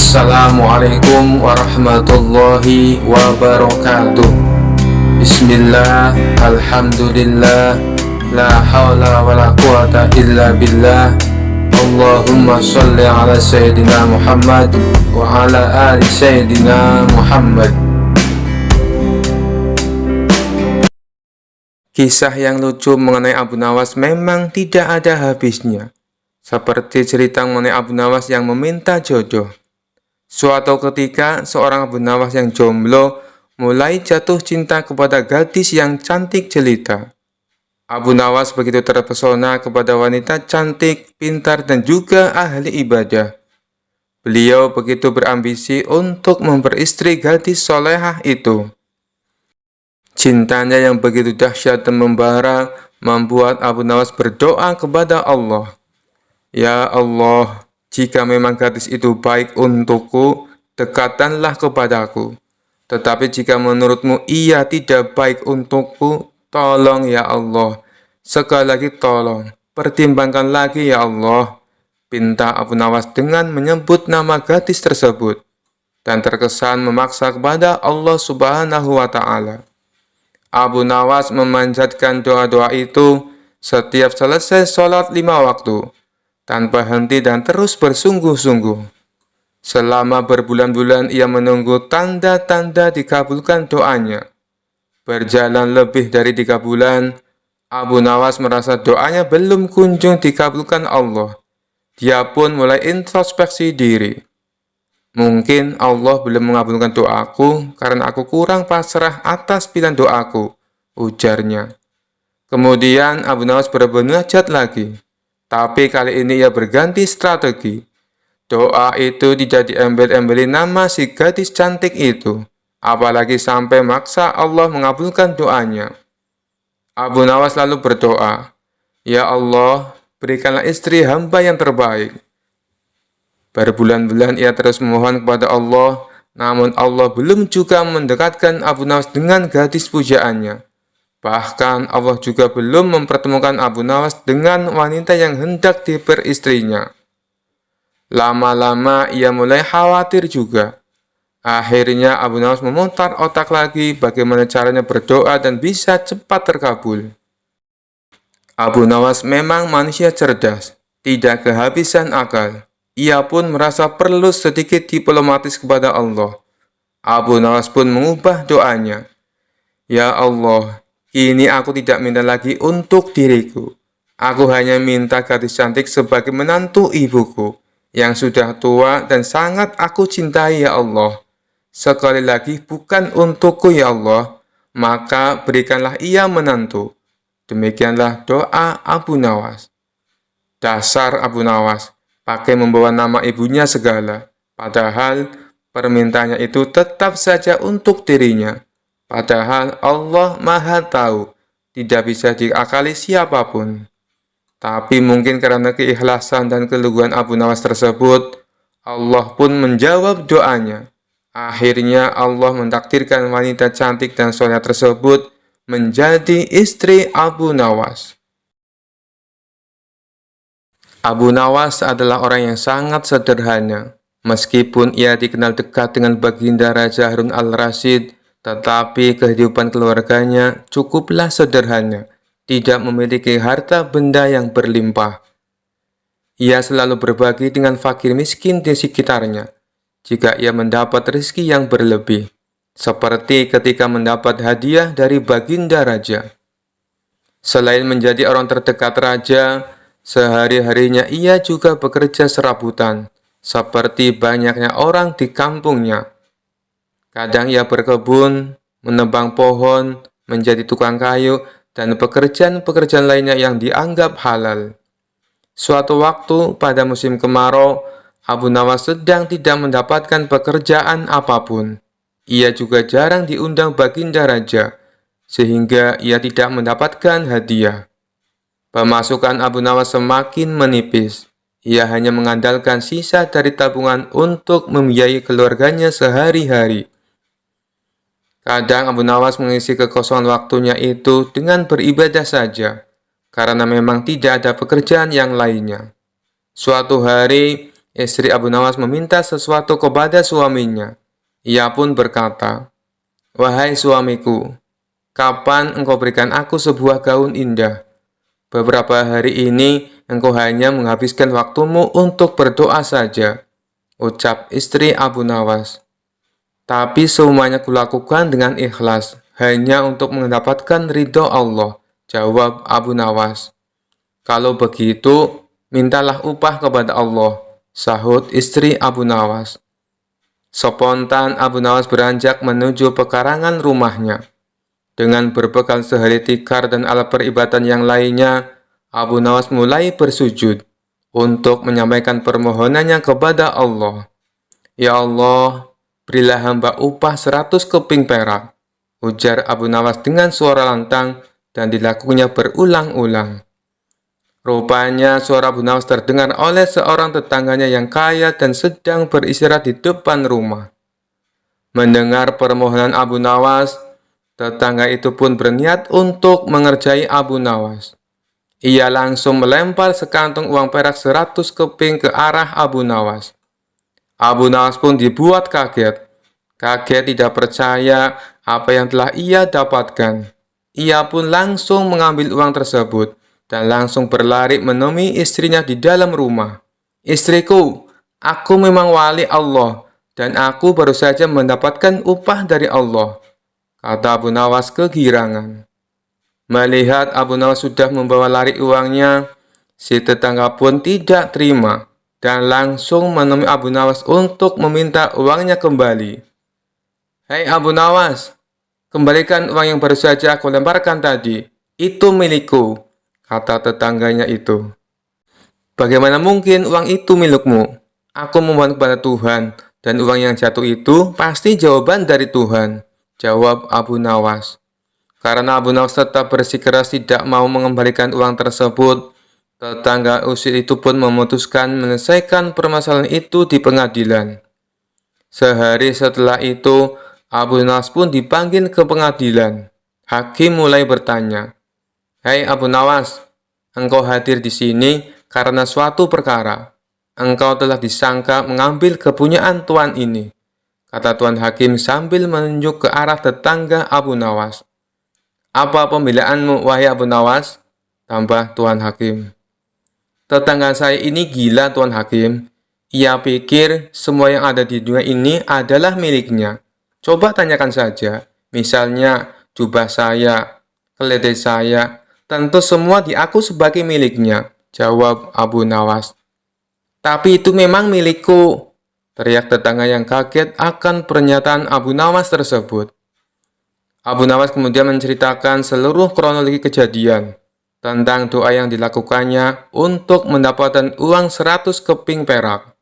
Assalamualaikum warahmatullahi wabarakatuh. Bismillah, alhamdulillah, la hawla wa la quwata illa billah. Allahumma sholli ala Sayyidina Muhammad wa ala ali Sayyidina Muhammad. Kisah yang lucu mengenai Abu Nawas memang tidak ada habisnya. Seperti cerita mengenai Abu Nawas yang meminta jodoh. Suatu ketika, seorang Abu Nawas yang jomblo mulai jatuh cinta kepada gadis yang cantik jelita. Abu Nawas begitu terpesona kepada wanita cantik, pintar, dan juga ahli ibadah. Beliau begitu berambisi untuk memperistri gadis solehah itu. Cintanya yang begitu dahsyat dan membara membuat Abu Nawas berdoa kepada Allah. Ya Allah, jika memang gadis itu baik untukku, dekatkanlah kepadaku. Tetapi jika menurutmu ia tidak baik untukku, tolong ya Allah. Sekali lagi tolong, pertimbangkan lagi ya Allah. Pinta Abu Nawas dengan menyebut nama gadis tersebut. Dan terkesan memaksa kepada Allah Subhanahu wa Ta'ala. Abu Nawas memanjatkan doa-doa itu setiap selesai sholat 5 waktu. Tanpa henti dan terus bersungguh-sungguh. Selama berbulan-bulan ia menunggu tanda-tanda dikabulkan doanya. Berjalan lebih dari 3 bulan, Abu Nawas merasa doanya belum kunjung dikabulkan Allah. Dia pun mulai introspeksi diri. Mungkin Allah belum mengabulkan doaku karena aku kurang pasrah atas pilihan doaku, ujarnya. Kemudian Abu Nawas bermunajat lagi. Tapi kali ini ia berganti strategi. Doa itu tidak diembel-embeli nama si gadis cantik itu. Apalagi sampai maksa Allah mengabulkan doanya. Abu Nawas lalu berdoa, Ya Allah, berikanlah istri hamba yang terbaik. Berbulan-bulan ia terus memohon kepada Allah, namun Allah belum juga mendekatkan Abu Nawas dengan gadis pujaannya. Bahkan Allah juga belum mempertemukan Abu Nawas dengan wanita yang hendak diperistrinya. Lama-lama ia mulai khawatir juga. Akhirnya Abu Nawas memutar otak lagi bagaimana caranya berdoa dan bisa cepat terkabul. Abu Nawas memang manusia cerdas, tidak kehabisan akal. Ia pun merasa perlu sedikit diplomatis kepada Allah. Abu Nawas pun mengubah doanya. Ya Allah, kini aku tidak minta lagi untuk diriku. Aku hanya minta gadis cantik sebagai menantu ibuku, yang sudah tua dan sangat aku cintai ya Allah. Sekali lagi bukan untukku ya Allah, maka berikanlah ia menantu. Demikianlah doa Abu Nawas. Dasar Abu Nawas, pakai membawa nama ibunya segala. Padahal permintaannya itu tetap saja untuk dirinya. Padahal Allah Maha Tahu, tidak bisa diakali siapapun. Tapi mungkin karena keikhlasan dan keluguan Abu Nawas tersebut, Allah pun menjawab doanya. Akhirnya Allah mentakdirkan wanita cantik dan soleh tersebut menjadi istri Abu Nawas. Abu Nawas adalah orang yang sangat sederhana. Meskipun ia dikenal dekat dengan Baginda Raja Harun al-Rasyid, tetapi kehidupan keluarganya cukuplah sederhana, tidak memiliki harta benda yang berlimpah. Ia selalu berbagi dengan fakir miskin di sekitarnya, jika ia mendapat rezeki yang berlebih, seperti ketika mendapat hadiah dari Baginda Raja. Selain menjadi orang terdekat Raja, sehari-harinya ia juga bekerja serabutan, seperti banyaknya orang di kampungnya. Kadang ia berkebun, menebang pohon, menjadi tukang kayu, dan pekerjaan-pekerjaan lainnya yang dianggap halal. Suatu waktu pada musim kemarau, Abu Nawas sedang tidak mendapatkan pekerjaan apapun. Ia juga jarang diundang Baginda Raja, sehingga ia tidak mendapatkan hadiah. Pemasukan Abu Nawas semakin menipis. Ia hanya mengandalkan sisa dari tabungan untuk membiayai keluarganya sehari-hari. Kadang Abu Nawas mengisi kekosongan waktunya itu dengan beribadah saja, karena memang tidak ada pekerjaan yang lainnya. Suatu hari, istri Abu Nawas meminta sesuatu kepada suaminya. Ia pun berkata, "Wahai suamiku, kapan engkau berikan aku sebuah gaun indah? Beberapa hari ini engkau hanya menghabiskan waktumu untuk berdoa saja," ucap istri Abu Nawas. "Tapi semuanya kulakukan dengan ikhlas, hanya untuk mendapatkan ridho Allah," jawab Abu Nawas. "Kalau begitu, mintalah upah kepada Allah," sahut istri Abu Nawas. Spontan Abu Nawas beranjak menuju pekarangan rumahnya. Dengan berbekal sehelai tikar dan alat peribadatan yang lainnya, Abu Nawas mulai bersujud untuk menyampaikan permohonannya kepada Allah. "Ya Allah, berilah hamba upah 100 keping perak," ujar Abu Nawas dengan suara lantang dan dilakukannya berulang-ulang. Rupanya suara Abu Nawas terdengar oleh seorang tetangganya yang kaya dan sedang beristirahat di depan rumah. Mendengar permohonan Abu Nawas, tetangga itu pun berniat untuk mengerjai Abu Nawas. Ia langsung melempar sekantung uang perak 100 keping ke arah Abu Nawas. Abu Nawas pun dibuat kaget. Kaget tidak percaya apa yang telah ia dapatkan. Ia pun langsung mengambil uang tersebut dan langsung berlari menemui istrinya di dalam rumah. "Istriku, aku memang wali Allah dan aku baru saja mendapatkan upah dari Allah," kata Abu Nawas kegirangan. Melihat Abu Nawas sudah membawa lari uangnya, si tetangga pun tidak terima dan langsung menemui Abu Nawas untuk meminta uangnya kembali. "Hei Abu Nawas, kembalikan uang yang baru saja aku lemparkan tadi. Itu milikku," kata tetangganya itu. "Bagaimana mungkin uang itu milikmu? Aku memohon kepada Tuhan, dan uang yang jatuh itu pasti jawaban dari Tuhan," jawab Abu Nawas. Karena Abu Nawas tetap bersikeras tidak mau mengembalikan uang tersebut, tetangga usir itu pun memutuskan menyelesaikan permasalahan itu di pengadilan. Sehari setelah itu, Abu Nawas pun dipanggil ke pengadilan. Hakim mulai bertanya, "Hei Abu Nawas, engkau hadir di sini karena suatu perkara. Engkau telah disangka mengambil kepunyaan tuan ini," kata Tuan Hakim sambil menunjuk ke arah tetangga Abu Nawas. "Apa pembelaanmu, wahai Abu Nawas?" tambah Tuan Hakim. "Tetangga saya ini gila, Tuan Hakim. Ia pikir semua yang ada di dunia ini adalah miliknya. Coba tanyakan saja, misalnya jubah saya, keledai saya, tentu semua diaku sebagai miliknya," jawab Abu Nawas. "Tapi itu memang milikku," teriak tetangga yang kaget akan pernyataan Abu Nawas tersebut. Abu Nawas kemudian menceritakan seluruh kronologi kejadian tentang doa yang dilakukannya untuk mendapatkan uang 100 keping perak.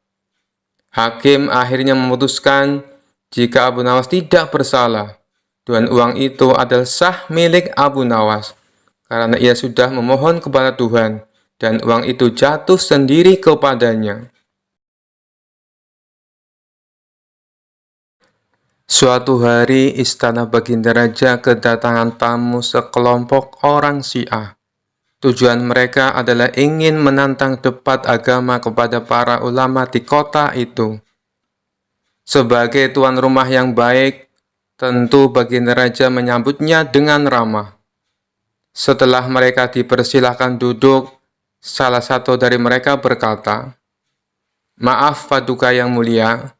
Hakim akhirnya memutuskan jika Abu Nawas tidak bersalah dan uang itu adalah sah milik Abu Nawas karena ia sudah memohon kepada Tuhan dan uang itu jatuh sendiri kepadanya. Suatu hari, istana Baginda Raja kedatangan tamu sekelompok orang Syiah. Tujuan mereka adalah ingin menantang debat agama kepada para ulama di kota itu. Sebagai tuan rumah yang baik, tentu Baginda Raja menyambutnya dengan ramah. Setelah mereka dipersilahkan duduk, salah satu dari mereka berkata, "Maaf Paduka yang mulia,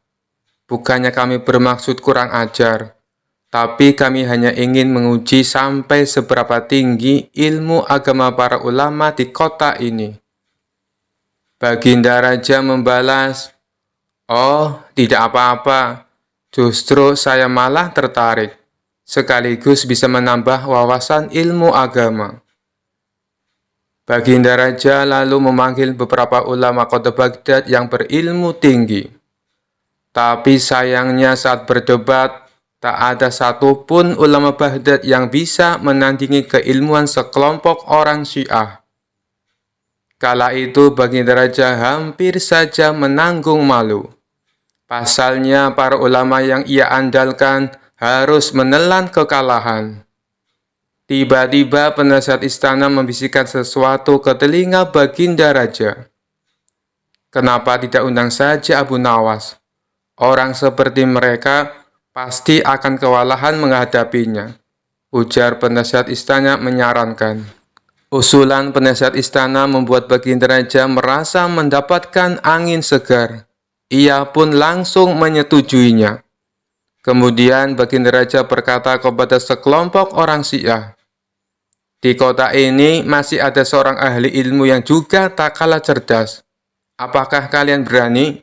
bukannya kami bermaksud kurang ajar, tapi kami hanya ingin menguji sampai seberapa tinggi ilmu agama para ulama di kota ini." Baginda Raja membalas, "Oh, tidak apa-apa. Justru saya malah tertarik, sekaligus bisa menambah wawasan ilmu agama." Baginda Raja lalu memanggil beberapa ulama kota Baghdad yang berilmu tinggi. Tapi sayangnya saat berdebat, tak ada satupun ulama Baghdad yang bisa menandingi keilmuan sekelompok orang Syiah. Kala itu Baginda Raja hampir saja menanggung malu. Pasalnya para ulama yang ia andalkan harus menelan kekalahan. Tiba-tiba penasihat istana membisikkan sesuatu ke telinga Baginda Raja. Kenapa tidak undang saja Abu Nawas? Orang seperti mereka pasti akan kewalahan menghadapinya. Ujar penasihat istana menyarankan. Usulan penasihat istana membuat Baginda Raja merasa mendapatkan angin segar. Ia pun langsung menyetujuinya. Kemudian Baginda Raja berkata kepada sekelompok orang Syiah, "Di kota ini masih ada seorang ahli ilmu yang juga tak kalah cerdas. Apakah kalian berani?"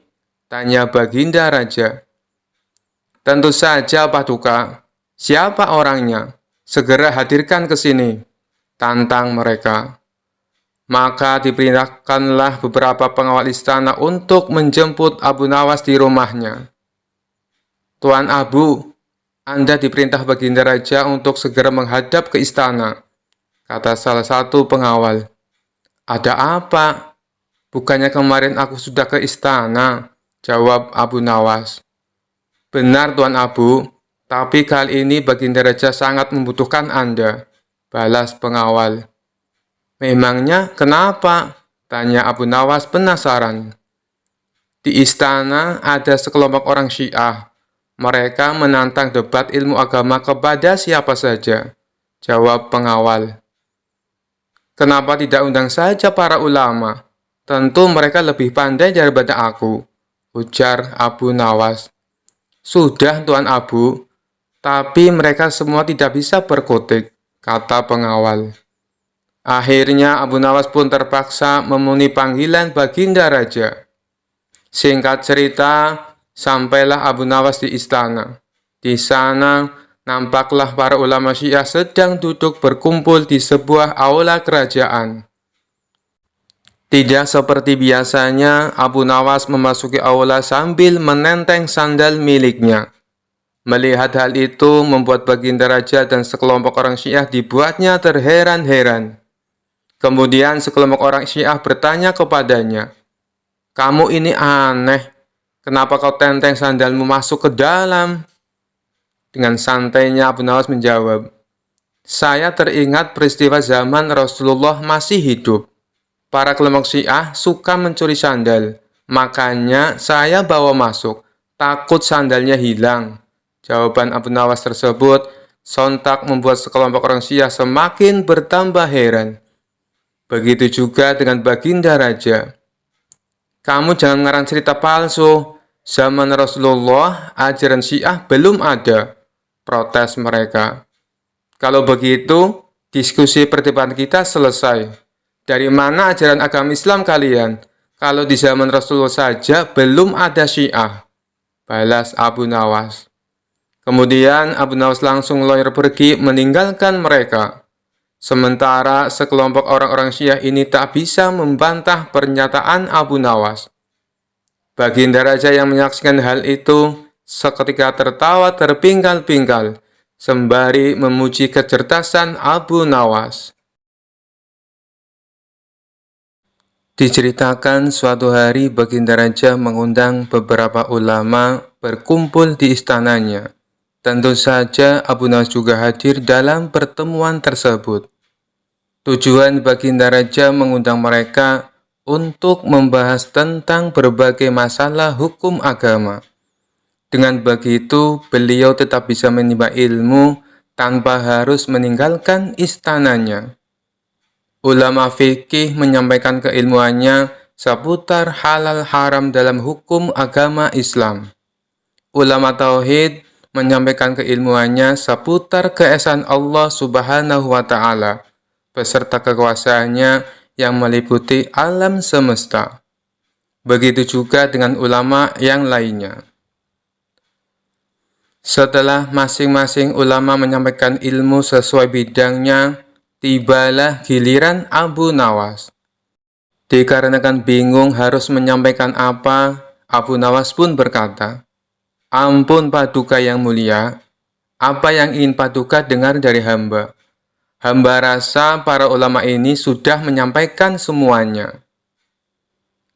Tanya Baginda Raja. "Tentu saja, Paduka. Siapa orangnya? Segera hadirkan ke sini," tantang mereka. Maka diperintahkanlah beberapa pengawal istana untuk menjemput Abu Nawas di rumahnya. "Tuan Abu, Anda diperintah Baginda Raja untuk segera menghadap ke istana," kata salah satu pengawal. "Ada apa? Bukannya kemarin aku sudah ke istana," jawab Abu Nawas. "Benar, Tuan Abu, tapi kali ini Baginda Raja sangat membutuhkan Anda," balas pengawal. "Memangnya kenapa?" tanya Abu Nawas penasaran. "Di istana ada sekelompok orang Syiah. Mereka menantang debat ilmu agama kepada siapa saja," jawab pengawal. "Kenapa tidak undang saja para ulama? Tentu mereka lebih pandai daripada aku," ujar Abu Nawas. "Sudah, Tuan Abu, tapi mereka semua tidak bisa berkutik," kata pengawal. Akhirnya Abu Nawas pun terpaksa memenuhi panggilan Baginda Raja. Singkat cerita, sampailah Abu Nawas di istana. Di sana, nampaklah para ulama Syiah sedang duduk berkumpul di sebuah aula kerajaan. Tidak seperti biasanya, Abu Nawas memasuki aula sambil menenteng sandal miliknya. Melihat hal itu membuat Baginda Raja dan sekelompok orang Syiah dibuatnya terheran-heran. Kemudian sekelompok orang Syiah bertanya kepadanya, "Kamu ini aneh, kenapa kau tenteng sandalmu masuk ke dalam?" Dengan santainya Abu Nawas menjawab, "Saya teringat peristiwa zaman Rasulullah masih hidup. Para kelompok Syiah suka mencuri sandal, makanya saya bawa masuk, takut sandalnya hilang." Jawaban Abu Nawas tersebut sontak membuat sekelompok orang Syiah semakin bertambah heran. Begitu juga dengan Baginda Raja. "Kamu jangan ngarang cerita palsu. Zaman Rasulullah, ajaran Syiah belum ada," protes mereka. "Kalau begitu, diskusi perdebatan kita selesai. Dari mana ajaran agama Islam kalian? Kalau di zaman Rasulullah saja belum ada Syiah," balas Abu Nawas. Kemudian Abu Nawas langsung lawyer pergi meninggalkan mereka. Sementara sekelompok orang-orang Syiah ini tak bisa membantah pernyataan Abu Nawas. Baginda Raja yang menyaksikan hal itu seketika tertawa terpingkal-pingkal sembari memuji kecerdasan Abu Nawas. Diceritakan suatu hari Baginda Raja mengundang beberapa ulama berkumpul di istananya. Tentu saja Abu Nawas juga hadir dalam pertemuan tersebut. Tujuan Baginda Raja mengundang mereka untuk membahas tentang berbagai masalah hukum agama. Dengan begitu, beliau tetap bisa menimba ilmu tanpa harus meninggalkan istananya. Ulama fikih menyampaikan keilmuannya seputar halal haram dalam hukum agama Islam. Ulama tauhid menyampaikan keilmuannya seputar keesaan Allah Subhanahu wa Ta'ala beserta kekuasaannya yang meliputi alam semesta. Begitu juga dengan ulama yang lainnya. Setelah masing-masing ulama menyampaikan ilmu sesuai bidangnya, tibalah giliran Abu Nawas. Dikarenakan bingung harus menyampaikan apa, Abu Nawas pun berkata, "Ampun Paduka yang mulia, apa yang ingin Paduka dengar dari hamba? Hamba rasa para ulama ini sudah menyampaikan semuanya."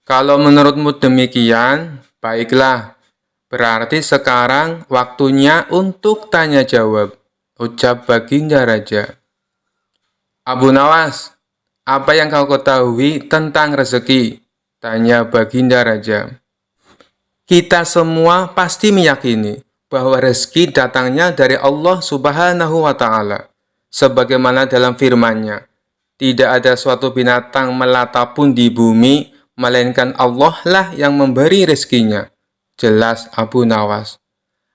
"Kalau menurutmu demikian, baiklah. Berarti sekarang waktunya untuk tanya jawab," ucap Baginda Raja. "Abu Nawas, apa yang kau ketahui tentang rezeki?" Tanya Baginda Raja. Kita semua pasti meyakini bahwa rezeki datangnya dari Allah Subhanahu wa Ta'ala. Sebagaimana dalam firman-Nya, tidak ada suatu binatang melata pun di bumi, melainkan Allah lah yang memberi rezekinya. Jelas Abu Nawas.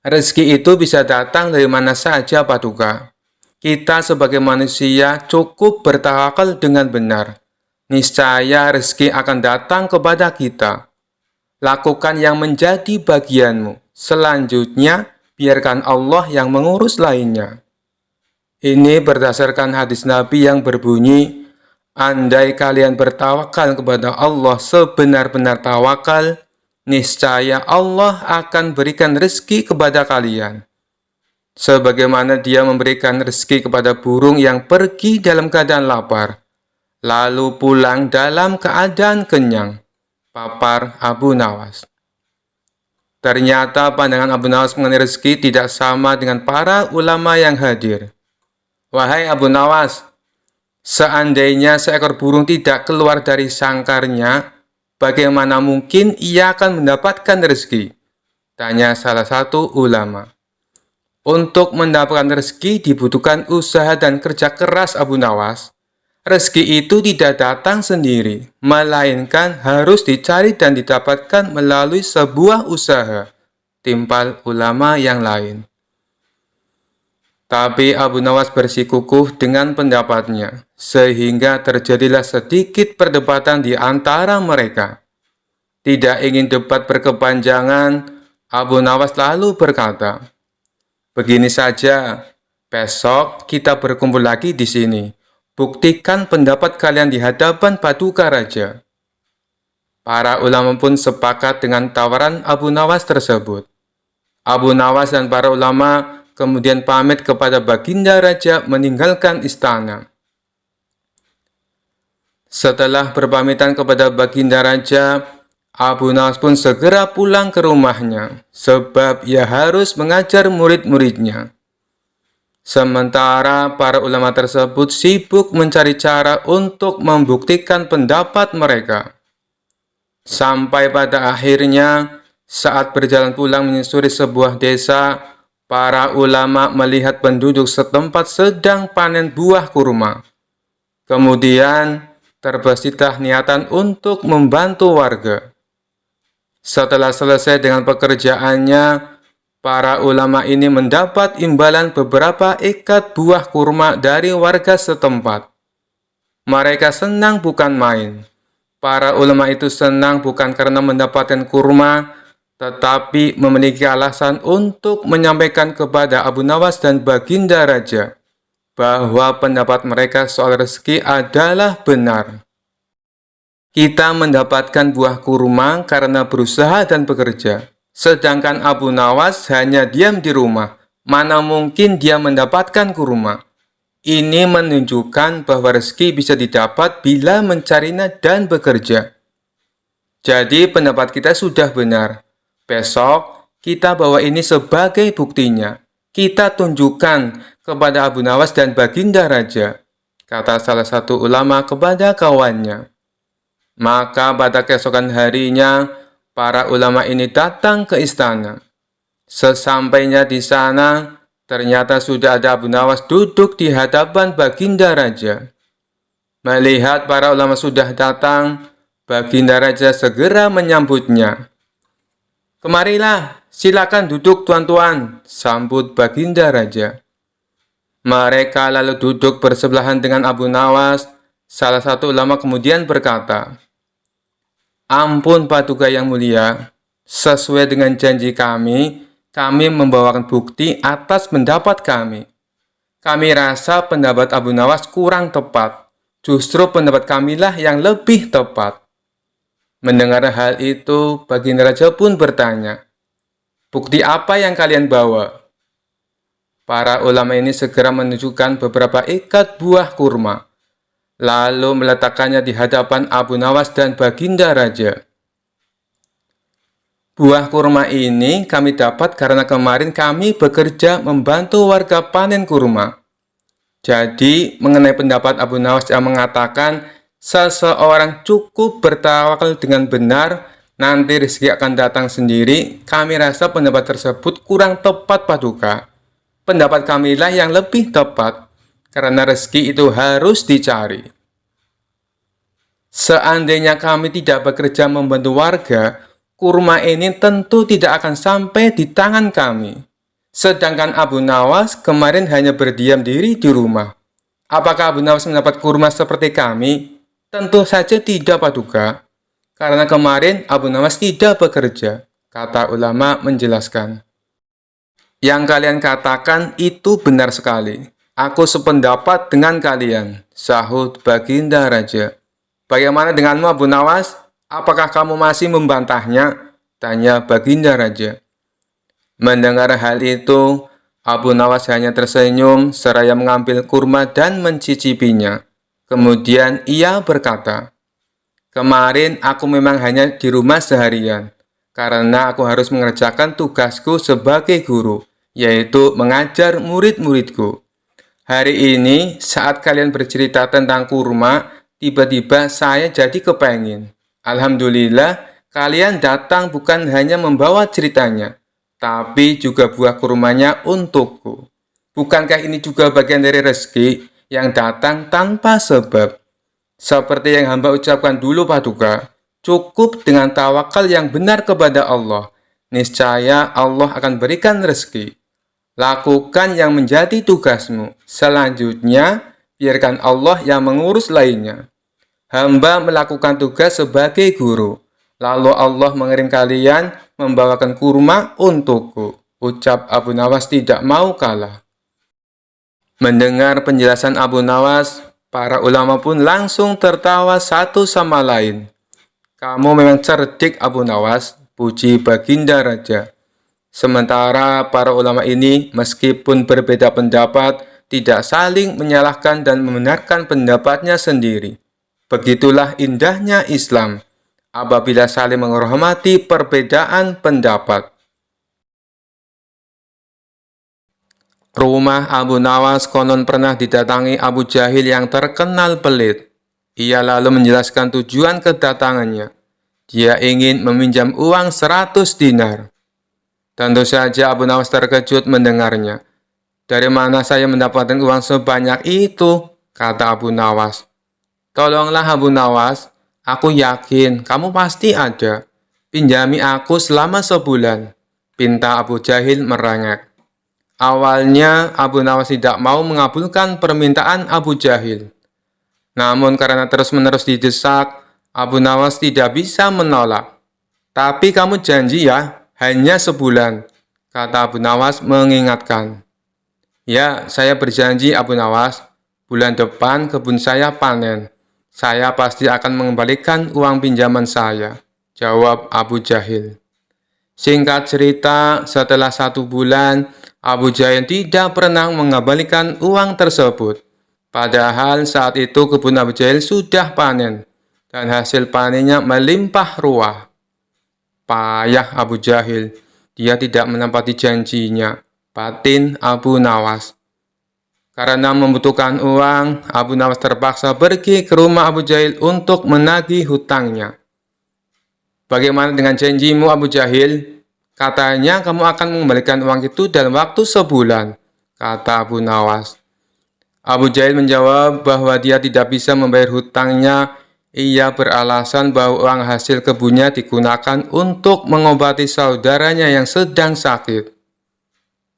Rezeki itu bisa datang dari mana saja, Paduka. Kita sebagai manusia cukup bertawakal dengan benar. Niscaya rezeki akan datang kepada kita. Lakukan yang menjadi bagianmu. Selanjutnya, biarkan Allah yang mengurus lainnya. Ini berdasarkan hadis Nabi yang berbunyi, andai kalian bertawakal kepada Allah sebenar-benar tawakal, niscaya Allah akan berikan rezeki kepada kalian. Sebagaimana Dia memberikan rezeki kepada burung yang pergi dalam keadaan lapar, lalu pulang dalam keadaan kenyang. Papar Abu Nawas. Ternyata pandangan Abu Nawas mengenai rezeki tidak sama dengan para ulama yang hadir. Wahai Abu Nawas, seandainya seekor burung tidak keluar dari sangkarnya, bagaimana mungkin ia akan mendapatkan rezeki? Tanya salah satu ulama. Untuk mendapatkan rezeki dibutuhkan usaha dan kerja keras, Abu Nawas. Rezeki itu tidak datang sendiri, melainkan harus dicari dan didapatkan melalui sebuah usaha. Timpal ulama yang lain. Tapi Abu Nawas bersikukuh dengan pendapatnya, sehingga terjadilah sedikit perdebatan di antara mereka. Tidak ingin debat berkepanjangan, Abu Nawas lalu berkata, begini saja, besok kita berkumpul lagi di sini. Buktikan pendapat kalian di hadapan Paduka Raja. Para ulama pun sepakat dengan tawaran Abu Nawas tersebut. Abu Nawas dan para ulama kemudian pamit kepada Baginda Raja meninggalkan istana. Setelah berpamitan kepada Baginda Raja, Abu Nawas pun segera pulang ke rumahnya, sebab ia harus mengajar murid-muridnya. Sementara para ulama tersebut sibuk mencari cara untuk membuktikan pendapat mereka. Sampai pada akhirnya, saat berjalan pulang menyusuri sebuah desa, para ulama melihat penduduk setempat sedang panen buah kurma. Kemudian, terbesitlah niatan untuk membantu warga. Setelah selesai dengan pekerjaannya, para ulama ini mendapat imbalan beberapa ikat buah kurma dari warga setempat. Mereka senang bukan main. Para ulama itu senang bukan karena mendapatkan kurma, tetapi memiliki alasan untuk menyampaikan kepada Abu Nawas dan Baginda Raja bahwa pendapat mereka soal rezeki adalah benar. Kita mendapatkan buah kurma karena berusaha dan bekerja. Sedangkan Abu Nawas hanya diam di rumah. Mana mungkin dia mendapatkan kurma? Ini menunjukkan bahwa rezeki bisa didapat bila mencarinya dan bekerja. Jadi pendapat kita sudah benar. Besok kita bawa ini sebagai buktinya. Kita tunjukkan kepada Abu Nawas dan Baginda Raja, kata salah satu ulama kepada kawannya. Maka pada keesokan harinya, para ulama ini datang ke istana. Sesampainya di sana, ternyata sudah ada Abu Nawas duduk di hadapan Baginda Raja. Melihat para ulama sudah datang, Baginda Raja segera menyambutnya. Kemarilah, silakan duduk tuan-tuan, sambut Baginda Raja. Mereka lalu duduk bersebelahan dengan Abu Nawas. Salah satu ulama kemudian berkata, ampun Paduka yang mulia, sesuai dengan janji kami membawakan bukti atas pendapat kami. Kami rasa pendapat Abu Nawas kurang tepat. Justru pendapat kamilah yang lebih tepat. Mendengar hal itu, Baginda Raja pun bertanya, bukti apa yang kalian bawa? Para ulama ini segera menunjukkan beberapa ikat buah kurma, lalu meletakkannya di hadapan Abu Nawas dan Baginda Raja. Buah kurma ini kami dapat karena kemarin kami bekerja membantu warga panen kurma. Jadi, mengenai pendapat Abu Nawas yang mengatakan, Seseorang cukup bertawakal dengan benar, nanti rezeki akan datang sendiri. Kami rasa pendapat tersebut kurang tepat, Paduka. Pendapat kamilah yang lebih tepat, karena rezeki itu harus dicari. Seandainya kami tidak bekerja membantu warga, kurma ini tentu tidak akan sampai di tangan kami. Sedangkan Abu Nawas kemarin hanya berdiam diri di rumah. Apakah Abu Nawas mendapat kurma seperti kami? Tentu saja tidak, Paduka. Karena kemarin Abu Nawas tidak bekerja, kata ulama menjelaskan. Yang kalian katakan itu benar sekali. Aku sependapat dengan kalian, sahut Baginda Raja. Bagaimana denganmu, Abu Nawas? Apakah kamu masih membantahnya? Tanya Baginda Raja. Mendengar hal itu, Abu Nawas hanya tersenyum seraya mengambil kurma dan mencicipinya. Kemudian ia berkata, "Kemarin aku memang hanya di rumah seharian, karena aku harus mengerjakan tugasku sebagai guru, yaitu mengajar murid-muridku. Hari ini, saat kalian bercerita tentang kurma, tiba-tiba saya jadi kepengin. Alhamdulillah, kalian datang bukan hanya membawa ceritanya, tapi juga buah kurmanya untukku. Bukankah ini juga bagian dari rezeki yang datang tanpa sebab? Seperti yang hamba ucapkan dulu, Paduka, cukup dengan tawakal yang benar kepada Allah. Niscaya Allah akan berikan rezeki. Lakukan yang menjadi tugasmu. Selanjutnya, biarkan Allah yang mengurus lainnya. Hamba melakukan tugas sebagai guru. Lalu Allah mengirim kalian membawakan kurma untukku." Ucap Abu Nawas tidak mau kalah. Mendengar penjelasan Abu Nawas, para ulama pun langsung tertawa satu sama lain. "Kamu memang cerdik, Abu Nawas," puji Baginda Raja. Sementara para ulama ini meskipun berbeda pendapat, tidak saling menyalahkan dan membenarkan pendapatnya sendiri. Begitulah indahnya Islam, apabila saling menghormati perbedaan pendapat. Rumah Abu Nawas konon pernah didatangi Abu Jahil yang terkenal pelit. Ia lalu menjelaskan tujuan kedatangannya. Dia ingin meminjam uang 100 dinar. Tentu saja Abu Nawas terkejut mendengarnya. "Dari mana saya mendapatkan uang sebanyak itu?" kata Abu Nawas. "Tolonglah Abu Nawas, aku yakin kamu pasti ada. Pinjami aku selama sebulan," pinta Abu Jahil merengek. Awalnya Abu Nawas tidak mau mengabulkan permintaan Abu Jahil. Namun karena terus-menerus didesak, Abu Nawas tidak bisa menolak. "Tapi kamu janji ya, hanya sebulan," kata Abu Nawas mengingatkan. "Ya, saya berjanji Abu Nawas, bulan depan kebun saya panen. Saya pasti akan mengembalikan uang pinjaman saya," jawab Abu Jahil. Singkat cerita, setelah 1 bulan, Abu Jahil tidak pernah mengembalikan uang tersebut. Padahal saat itu kebun Abu Jahil sudah panen, dan hasil panennya melimpah ruah. Payah Abu Jahil, dia tidak menepati janjinya, batin Abu Nawas. Karena membutuhkan uang, Abu Nawas terpaksa pergi ke rumah Abu Jahil untuk menagih hutangnya. "Bagaimana dengan janjimu, Abu Jahil? Katanya kamu akan mengembalikan uang itu dalam waktu sebulan," kata Abu Nawas. Abu Jahil menjawab bahwa dia tidak bisa membayar hutangnya. Ia beralasan bahwa uang hasil kebunnya digunakan untuk mengobati saudaranya yang sedang sakit.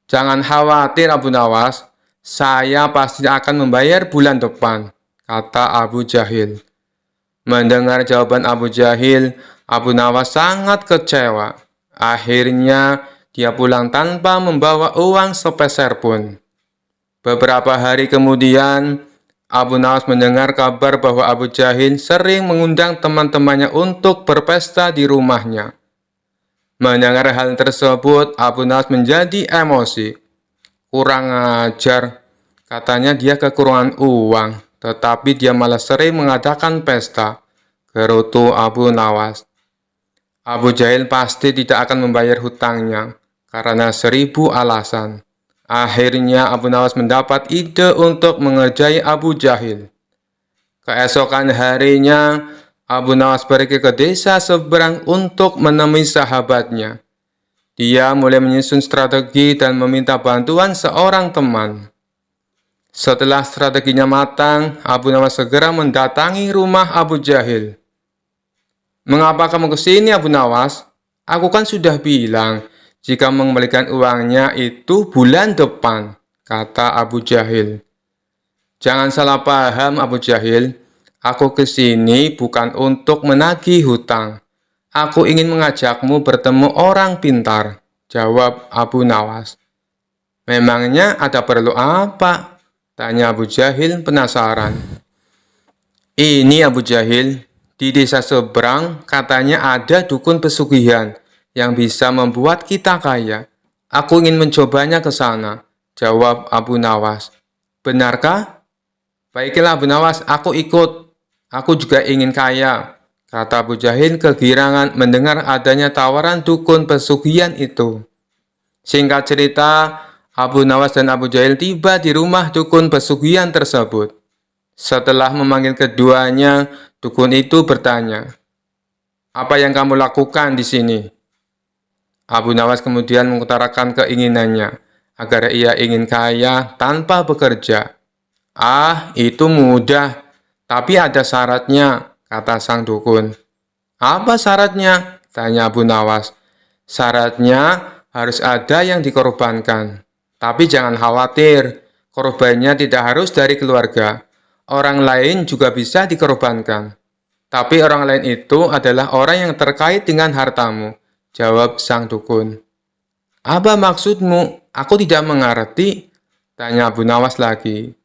"Jangan khawatir Abu Nawas, saya pasti akan membayar bulan depan," kata Abu Jahil. Mendengar jawaban Abu Jahil, Abu Nawas sangat kecewa. Akhirnya, dia pulang tanpa membawa uang sepeser pun. Beberapa hari kemudian, Abu Nawas mendengar kabar bahwa Abu Jahil sering mengundang teman-temannya untuk berpesta di rumahnya. Mendengar hal tersebut, Abu Nawas menjadi emosi. "Kurang ajar," katanya, "dia kekurangan uang, tetapi dia malah sering mengadakan pesta," gerutu Abu Nawas. Abu Jahil pasti tidak akan membayar hutangnya karena 1000 alasan. Akhirnya Abu Nawas mendapat ide untuk mengerjai Abu Jahil. Keesokan harinya, Abu Nawas pergi ke desa seberang untuk menemui sahabatnya. Dia mulai menyusun strategi dan meminta bantuan seorang teman. Setelah strateginya matang, Abu Nawas segera mendatangi rumah Abu Jahil. "Mengapa kamu ke sini, Abu Nawas? Aku kan sudah bilang, jika mengembalikan uangnya itu bulan depan," kata Abu Jahil. "Jangan salah paham, Abu Jahil. Aku ke sini bukan untuk menagih hutang. Aku ingin mengajakmu bertemu orang pintar," jawab Abu Nawas. "Memangnya ada perlu apa?" tanya Abu Jahil penasaran. "Ini Abu Jahil, di desa seberang katanya ada dukun pesugihan yang bisa membuat kita kaya. Aku ingin mencobanya ke sana," jawab Abu Nawas. "Benarkah? Baiklah Abu Nawas, aku ikut. Aku juga ingin kaya," kata Abu Jahil kegirangan mendengar adanya tawaran dukun pesugihan itu. Singkat cerita, Abu Nawas dan Abu Jahil tiba di rumah dukun pesugihan tersebut. Setelah memanggil keduanya, dukun itu bertanya, "Apa yang kamu lakukan di sini?" Abu Nawas kemudian mengutarakan keinginannya, agar ia ingin kaya tanpa bekerja. "Ah, itu mudah. Tapi ada syaratnya," kata sang dukun. "Apa syaratnya?" tanya Abu Nawas. "Syaratnya harus ada yang dikorbankan. Tapi jangan khawatir, korbannya tidak harus dari keluarga. Orang lain juga bisa dikorbankan. Tapi orang lain itu adalah orang yang terkait dengan hartamu," jawab sang dukun. "Apa maksudmu? Aku tidak mengerti," tanya Abu Nawas lagi.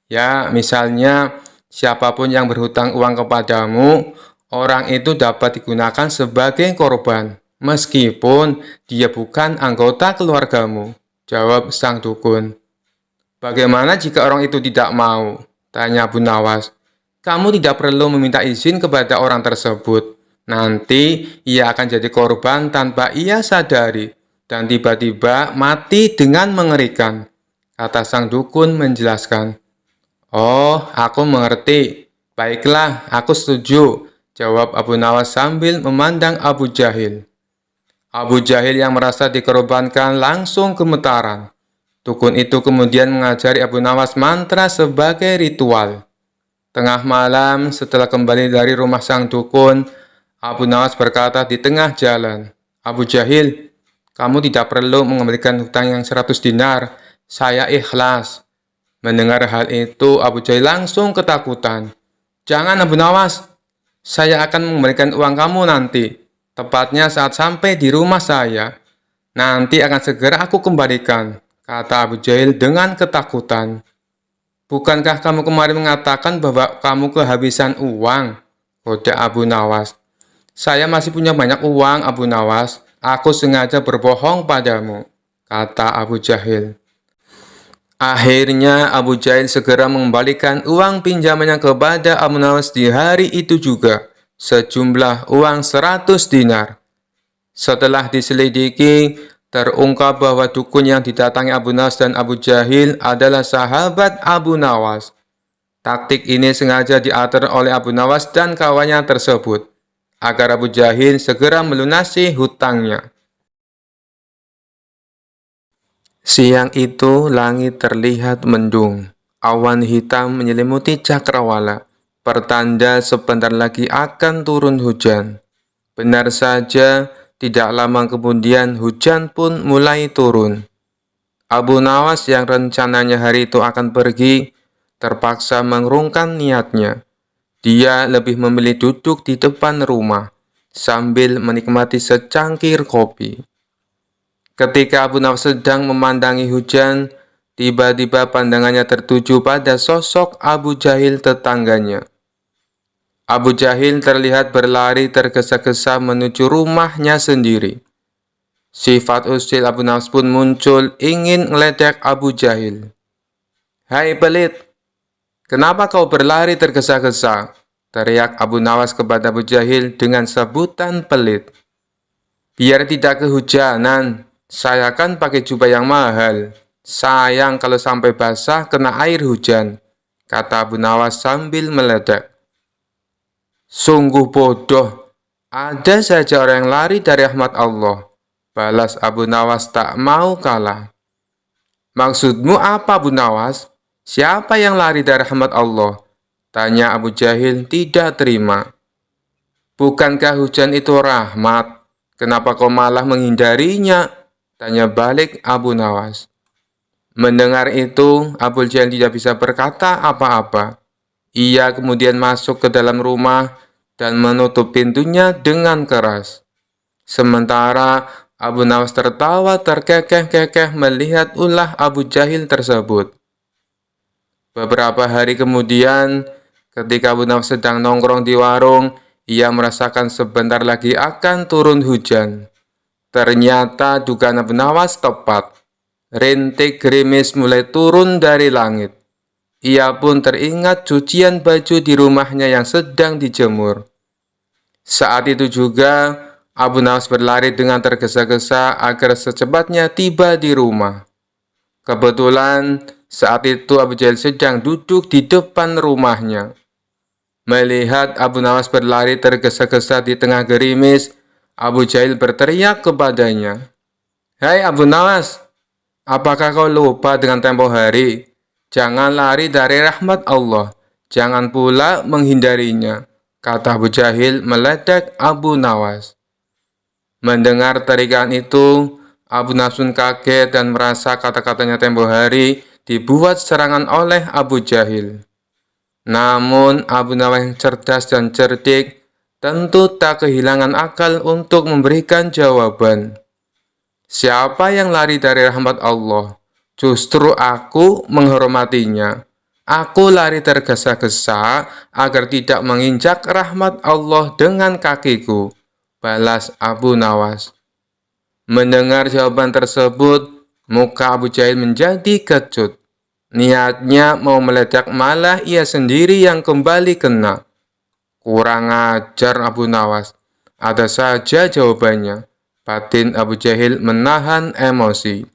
"Ya, misalnya siapapun yang berhutang uang kepadamu, orang itu dapat digunakan sebagai korban, meskipun dia bukan anggota keluargamu," jawab sang dukun. "Bagaimana jika orang itu tidak mau?" tanya Abu Nawas. "Kamu tidak perlu meminta izin kepada orang tersebut. Nanti ia akan jadi korban tanpa ia sadari, dan tiba-tiba mati dengan mengerikan," kata sang dukun menjelaskan. "Oh, aku mengerti. Baiklah, aku setuju," jawab Abu Nawas sambil memandang Abu Jahil. Abu Jahil yang merasa dikorbankan langsung gemetaran. Dukun itu kemudian mengajari Abu Nawas mantra sebagai ritual. Tengah malam, setelah kembali dari rumah sang dukun, Abu Nawas berkata di tengah jalan, "Abu Jahil, kamu tidak perlu mengembalikan hutang yang 100 dinar. Saya ikhlas." Mendengar hal itu, Abu Jahil langsung ketakutan. "Jangan Abu Nawas, saya akan mengembalikan uang kamu nanti. Tepatnya saat sampai di rumah saya. Nanti akan segera aku kembalikan," kata Abu Jahil dengan ketakutan. "Bukankah kamu kemarin mengatakan bahwa kamu kehabisan uang?" kode Abu Nawas. "Saya masih punya banyak uang, Abu Nawas. Aku sengaja berbohong padamu," kata Abu Jahil. Akhirnya Abu Jahil segera mengembalikan uang pinjamannya kepada Abu Nawas di hari itu juga, sejumlah uang 100 dinar. Setelah diselidiki, terungkap bahwa dukun yang didatangi Abu Nawas dan Abu Jahil adalah sahabat Abu Nawas. Taktik ini sengaja diatur oleh Abu Nawas dan kawannya tersebut, agar Abu Jahil segera melunasi hutangnya. Siang itu, langit terlihat mendung. Awan hitam menyelimuti cakrawala, pertanda sebentar lagi akan turun hujan. Benar saja, tidak lama kemudian hujan pun mulai turun. Abu Nawas yang rencananya hari itu akan pergi, terpaksa mengurungkan niatnya. Dia lebih memilih duduk di depan rumah, sambil menikmati secangkir kopi. Ketika Abu Nawas sedang memandangi hujan, tiba-tiba pandangannya tertuju pada sosok Abu Jahil tetangganya. Abu Jahil terlihat berlari tergesa-gesa menuju rumahnya sendiri. Sifat usil Abu Nawas pun muncul ingin meledek Abu Jahil. "Hai pelit, kenapa kau berlari tergesa-gesa?" teriak Abu Nawas kepada Abu Jahil dengan sebutan pelit. "Biar tidak kehujanan. Saya kan pakai jubah yang mahal. Sayang kalau sampai basah kena air hujan," kata Abu Nawas sambil meledak. Sungguh bodoh, ada saja orang yang lari dari rahmat Allah, balas Abu Nawas tak mau kalah. Maksudmu apa Abu Nawas? Siapa yang lari dari rahmat Allah? Tanya Abu Jahil tidak terima. Bukankah hujan itu rahmat? Kenapa kau malah menghindarinya? Tanya balik Abu Nawas. Mendengar itu, Abu Jahil tidak bisa berkata apa-apa. Ia kemudian masuk ke dalam rumah dan menutup pintunya dengan keras. Sementara Abu Nawas tertawa terkekeh-kekeh melihat ulah Abu Jahil tersebut. Beberapa hari kemudian, ketika Abu Nawas sedang nongkrong di warung, ia merasakan sebentar lagi akan turun hujan. Ternyata dugaan Abu Nawas tepat. Rintik gerimis mulai turun dari langit. Ia pun teringat cucian baju di rumahnya yang sedang dijemur. Saat itu juga, Abu Nawas berlari dengan tergesa-gesa agar secepatnya tiba di rumah. Kebetulan, saat itu Abu Jahil sedang duduk di depan rumahnya. Melihat Abu Nawas berlari tergesa-gesa di tengah gerimis, Abu Jahil berteriak kepadanya, "Hai Abu Nawas, apakah kau lupa dengan tempo hari? Jangan lari dari rahmat Allah, jangan pula menghindarinya," kata Abu Jahil meledek Abu Nawas. Mendengar teriakan itu, Abu Nawas pun kaget dan merasa kata-katanya tempo hari dibuat serangan oleh Abu Jahil. Namun Abu Nawas yang cerdas dan cerdik tentu tak kehilangan akal untuk memberikan jawaban. Siapa yang lari dari rahmat Allah? Justru aku menghormatinya. Aku lari tergesa-gesa agar tidak menginjak rahmat Allah dengan kakiku, balas Abu Nawas. Mendengar jawaban tersebut, muka Abu Jahil menjadi kecut. Niatnya mau meledak malah ia sendiri yang kembali kena. Kurang ajar Abu Nawas. Ada saja jawabannya. Batin Abu Jahil menahan emosi.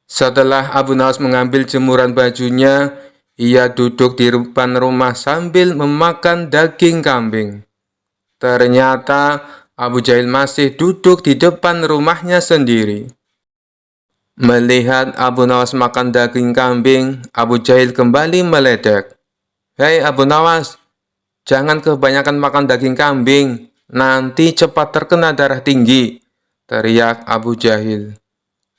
Setelah Abu Nawas mengambil jemuran bajunya, ia duduk di depan rumah sambil memakan daging kambing. Ternyata Abu Jahil masih duduk di depan rumahnya sendiri. Melihat Abu Nawas makan daging kambing, Abu Jahil kembali meledek. "Hei Abu Nawas, jangan kebanyakan makan daging kambing, nanti cepat terkena darah tinggi," teriak Abu Jahil.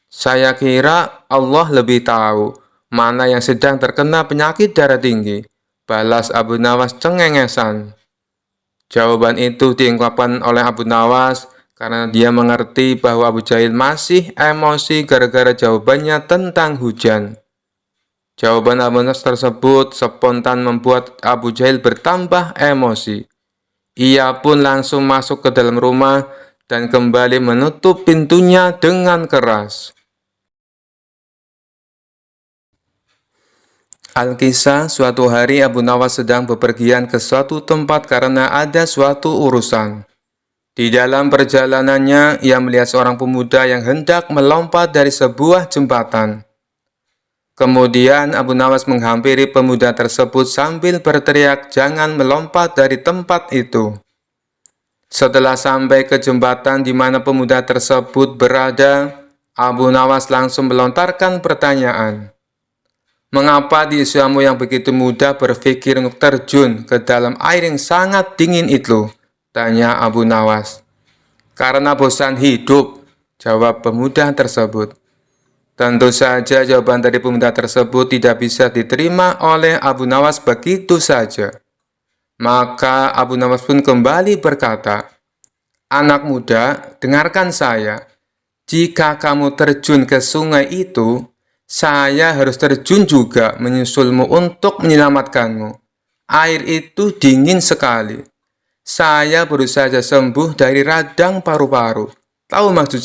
"Saya kira Allah lebih tahu mana yang sedang terkena penyakit darah tinggi," balas Abu Nawas cengengesan. Jawaban itu diungkapkan oleh Abu Nawas karena dia mengerti bahwa Abu Jahil masih emosi gara-gara jawabannya tentang hujan. Jawaban Abu Nawas tersebut spontan membuat Abu Jahil bertambah emosi. Ia pun langsung masuk ke dalam rumah dan kembali menutup pintunya dengan keras. Alkisah, suatu hari Abu Nawas sedang bepergian ke suatu tempat karena ada suatu urusan. Di dalam perjalanannya, ia melihat seorang pemuda yang hendak melompat dari sebuah jembatan. Kemudian Abu Nawas menghampiri pemuda tersebut sambil berteriak, "Jangan melompat dari tempat itu." Setelah sampai ke jembatan di mana pemuda tersebut berada, Abu Nawas langsung melontarkan pertanyaan. "Mengapa di usiamu yang begitu muda berpikir untuk terjun ke dalam air yang sangat dingin itu?" tanya Abu Nawas. "Karena bosan hidup," jawab pemuda tersebut. Tentu saja jawaban dari pemuda tersebut tidak bisa diterima oleh Abu Nawas begitu saja. Maka Abu Nawas pun kembali berkata, "Anak muda, dengarkan saya. Jika kamu terjun ke sungai itu, saya harus terjun juga menyusulmu untuk menyelamatkanmu. Air itu dingin sekali. Saya baru saja sembuh dari radang paru-paru. Tahu maksud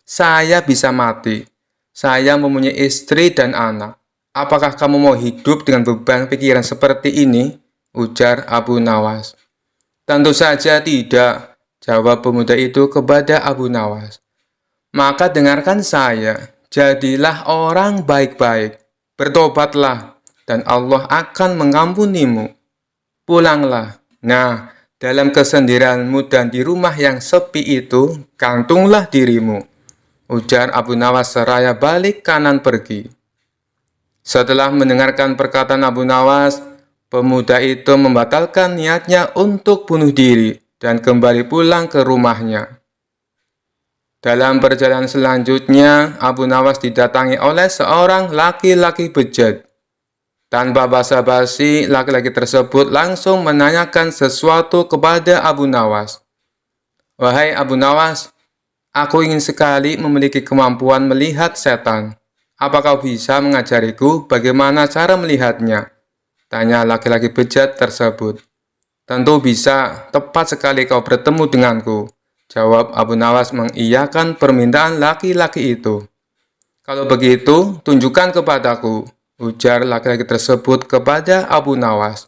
saya bisa mati. Saya mempunyai istri dan anak. Apakah kamu mau hidup dengan beban pikiran seperti ini?" ujar Abu Nawas. "Tentu saja tidak," jawab pemuda itu kepada Abu Nawas. "Maka dengarkan saya. Jadilah orang baik-baik, bertobatlah, dan Allah akan mengampunimu. Pulanglah. Nah, dalam kesendirianmu dan di rumah yang sepi itu, gantunglah dirimu, ujar Abu Nawas seraya balik kanan pergi. Setelah mendengarkan perkataan Abu Nawas, pemuda itu membatalkan niatnya untuk bunuh diri dan kembali pulang ke rumahnya. Dalam perjalanan selanjutnya, Abu Nawas didatangi oleh seorang laki-laki bejat. Tanpa basa-basi, laki-laki tersebut langsung menanyakan sesuatu kepada Abu Nawas. Wahai Abu Nawas, aku ingin sekali memiliki kemampuan melihat setan. Apa kau bisa mengajariku bagaimana cara melihatnya? Tanya laki-laki bejat tersebut. Tentu bisa, tepat sekali kau bertemu denganku. Jawab Abu Nawas mengiyakan permintaan laki-laki itu. Kalau begitu, tunjukkan kepadaku, ujar laki-laki tersebut kepada Abu Nawas.